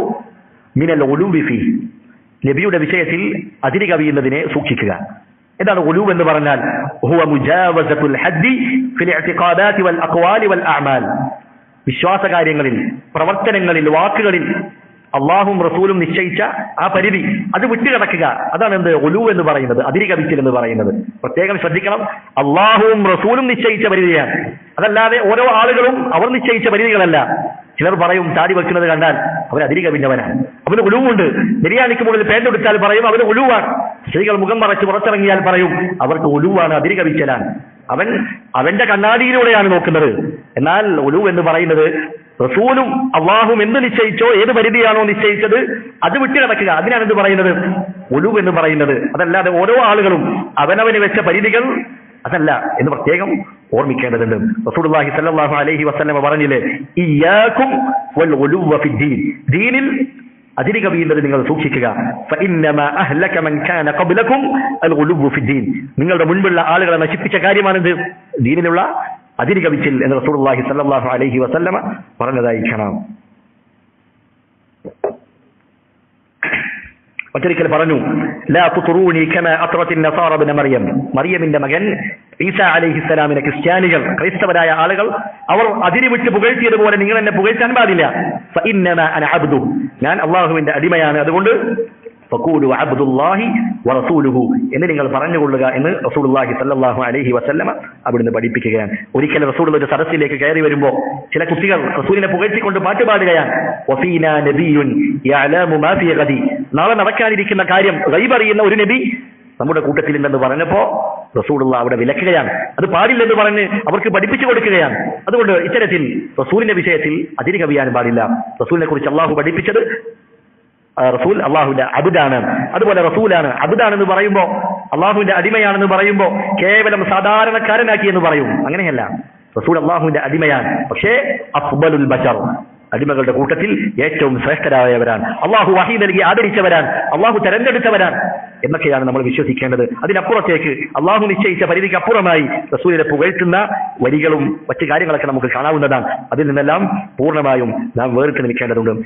മിനൽ ഉലൂവി ഫീ, നബിയുടെ വിഷയത്തിൽ അതിര് കവിയുന്നതിനെ സൂക്ഷിക്കുക. എന്താണ് ഉലൂവ് എന്ന് പറഞ്ഞാൽ? ഹുവ മുജാവസത്തുൽ ഹദ്ദി ഫിൽ ഇഅ്തിഖാദാതി വൽ അഖ്വാലി വൽ അഅമാൽ, വിശ്വാസ കാര്യങ്ങളിൽ, പ്രവർത്തനങ്ങളിൽ, വാക്കുകളിൽ അള്ളാഹും റസൂലും നിശ്ചയിച്ച ആ പരിധി അത് വിട്ടുകിടക്കുക. അതാണ് എന്ത് ഉലൂവ് എന്ന് പറയുന്നത്, അതിര് കവിക്കൽ എന്ന് പറയുന്നത്. പ്രത്യേകം ശ്രദ്ധിക്കണം, അള്ളാഹുവും റസൂലും നിശ്ചയിച്ച പരിധിയാണ്, അതല്ലാതെ ഓരോ ആളുകളും അവർ നിശ്ചയിച്ച പരിധികളല്ല. ചിലർ പറയും താടി വെക്കുന്നത് കണ്ടാൽ അവൻ അതിരി കവിഞ്ഞവനാണ്, അവന് ഉലുവുണ്ട്. നിര്യാണിക്ക് മുകളിൽ പേന്റ് എടുത്താൽ പറയും അവന് ഉലുവാണ്. സ്ത്രീകൾ മുഖം മറച്ച് പുറത്തിറങ്ങിയാൽ പറയും അവർക്ക് ഉലുവാണ്, അതിരി കവിച്ചലാണ്, അവന്റെ കണ്ണാടിയിലൂടെയാണ് നോക്കുന്നത്. എന്നാൽ ഉലു എന്ന് പറയുന്നത് റസൂലും അള്ളാഹും എന്ത് നിശ്ചയിച്ചോ, ഏത് പരിധിയാണോ നിശ്ചയിച്ചത് അത് വിട്ടു കിടക്കുക. അതിനാണ് എന്ത് പറയുന്നത്? ഉലു എന്ന് പറയുന്നത്. അതല്ലാതെ ഓരോ ആളുകളും അവനവന് വെച്ച പരിധികൾ അതല്ല എന്ന് പ്രത്യേകം ഓർമ്മിക്കേണ്ടതുണ്ട്. റസൂലുള്ളാഹി സ്വല്ലല്ലാഹു അലൈഹി വസല്ലം പറഞ്ഞില്ലേ, ഇയ്യാകും വൽ ഉലുവ ഫിദ്ദീൻ, ദീനിൽ അതിരി കവിയുന്നത് നിങ്ങൾ സൂക്ഷിക്കുക. ഫഇന്നമാ അഹ്ലക മൻ കാന ഖബ്ലകും അൽ ഉലുവ ഫിദ്ദീൻ, നിങ്ങളുടെ മുൻപുള്ള ആളുകളെ നശിപ്പിച്ച കാര്യമാണിത്, ദീനിലുള്ള അതിരി കവിച്ചിൽ എന്ന് റസൂലുള്ളാഹി സ്വല്ലല്ലാഹു അലൈഹി വസല്ലം പറഞ്ഞതായി കാണാം. മറ്റൊരിക്കൽ പറഞ്ഞു, ലാ തുറൂനി കമാ അത്റത്തിൻ നസാറ ഇബ്ന മറിയം, മറിയമിന്റെ മകൻ ഈസ അലൈഹിസ്സലാമിനെ ക്രിസ്ത്യാനികൾ, ക്രൈസ്തവരായ ആളുകൾ അവർ അതിരി വിട്ട് പുകഴ്ത്തിയതുപോലെ നിങ്ങൾ എന്നെ പുകഴ്ത്താൻ പാടില്ല. ഫഇന്നമാ അന അബ്ദു, ഞാൻ അള്ളാഹുവിന്റെ അടിമയാണ്, അതുകൊണ്ട് ഫഖൂലു അബ്ദുല്ലാഹി വറസൂലുഹു എന്ന് നിങ്ങൾ പറഞ്ഞുകൊള്ളുക എന്ന് റസൂലുള്ളാഹി സ്വല്ലല്ലാഹു അലൈഹി വസല്ലമ അവിടുന്ന് പഠിപ്പിക്കുകയാണ്. ഒരിക്കൽ റസൂൽ ഒരു സദസ്സിലേക്ക് കയറി വരുമ്പോൾ ചില കുട്ടികൾ റസൂലിനെ പുകഴ്ത്തിക്കൊണ്ട് പാട്ട് പാടുകയാണ്. വഫീനാ നബിയ്യുൻ യഅലമു മാ ഫീ ഗദി, നാളെ നടക്കാനിരിക്കുന്ന കാര്യം ഗൈബ് അറിയുന്ന ഒരു നബി നമ്മുടെ കൂട്ടത്തിലുണ്ടെന്ന് പറഞ്ഞപ്പോ റസൂലുള്ളാഹി അവിടെ വിലക്കുകയാണ്. അത് പാടില്ലെന്ന് പറഞ്ഞ് അവർക്ക് പഠിപ്പിച്ചു കൊടുക്കുകയാണ്. അതുകൊണ്ട് ഇത്തരത്തിൽ റസൂലിന്റെ വിഷയത്തിൽ അതിരി കവിയാൻ പാടില്ല. റസൂലിനെ കുറിച്ച് അള്ളാഹു പഠിപ്പിച്ചത് റസൂൽ അള്ളാഹുവിന്റെ അബ്ദാണ്, അതുപോലെ റസൂലാണ്. അബ്ദാണെന്ന് പറയുമ്പോ, അള്ളാഹുവിന്റെ അടിമയാണെന്ന് പറയുമ്പോ കേവലം സാധാരണക്കാരനാക്കി എന്ന് പറയും. അങ്ങനെയല്ല, റസൂൽ അള്ളാഹുവിന്റെ അടിമയാണ്. പക്ഷേ അഫ്ദലുൽ ബശർ, അടിമകളുടെ കൂട്ടത്തിൽ ഏറ്റവും ശ്രേഷ്ഠരായവരാണ്, അള്ളാഹു വഹീ നൽകി ആദരിച്ചവരാണ്, അള്ളാഹു തെരഞ്ഞെടുത്തവരാണ് എന്നൊക്കെയാണ് നമ്മൾ വിശ്വസിക്കേണ്ടത്. അതിനപ്പുറത്തേക്ക് അള്ളാഹു നിശ്ചയിച്ച പരിധിക്ക് അപ്പുറമായി റസൂലിനെ പുകഴ്ത്തുന്ന വരികളും മറ്റു കാര്യങ്ങളൊക്കെ നമുക്ക് കാണാവുന്നതാണ്. അതിൽ നിന്നെല്ലാം പൂർണ്ണമായും നാം വേറിട്ട് നിൽക്കേണ്ടതുണ്ട്.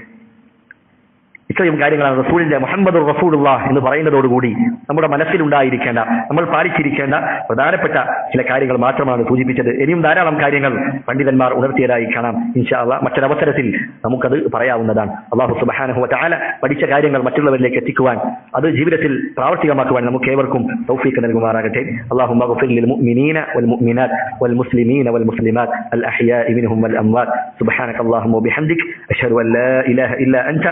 ഇത്രയും കാര്യങ്ങളാണ് റസൂലിന്റെ മുഹമ്മദുർ റസൂലുള്ളാഹ് എന്ന് പറയുന്നതോടുകൂടി നമ്മുടെ മനസ്സിലുണ്ടായിരിക്കേണ്ട, നമ്മൾ പാലിച്ചിരിക്കേണ്ട പ്രധാനപ്പെട്ട ചില കാര്യങ്ങൾ മാത്രമാണ് സൂചിപ്പിച്ചത്. ഇനിയും ധാരാളം കാര്യങ്ങൾ പണ്ഡിതന്മാർ ഉണർത്തിയതായി കാണാം. ഇൻഷാ അല്ലാഹ് മറ്റൊരവസരത്തിൽ നമുക്കത് പറയാവുന്നതാണ്. അല്ലാഹു സുബ്ഹാനഹു വ തആല പഠിച്ച കാര്യങ്ങൾ മറ്റുള്ളവരിലേക്ക് എത്തിക്കുവാൻ, അത് ജീവിതത്തിൽ പ്രാവർത്തികമാക്കുവാൻ നമുക്ക് ഏവർക്കും തൗഫീഖ് നൽകുമാറാകട്ടെ. അല്ലാഹുമ്മ ഗ്ഫിർ ലിൽ മുഅ്മിനീന വൽ മുഅ്മിനാത്ത് വൽ മുസ്ലിമീന വൽ മുസ്ലിമാത്ത് അൽ അഹ്യാഇ മിൻഹും വൽ അംവാത്ത് സുബ്ഹാനകല്ലാഹുമ്മ വബിഹംദിക അശ്ഹദു അൻ ലാ ഇലാഹ ഇല്ലാ അൻത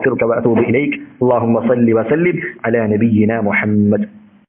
أستغفرك وأتوب إليك. اللهم صل وسلم على نبينا محمد.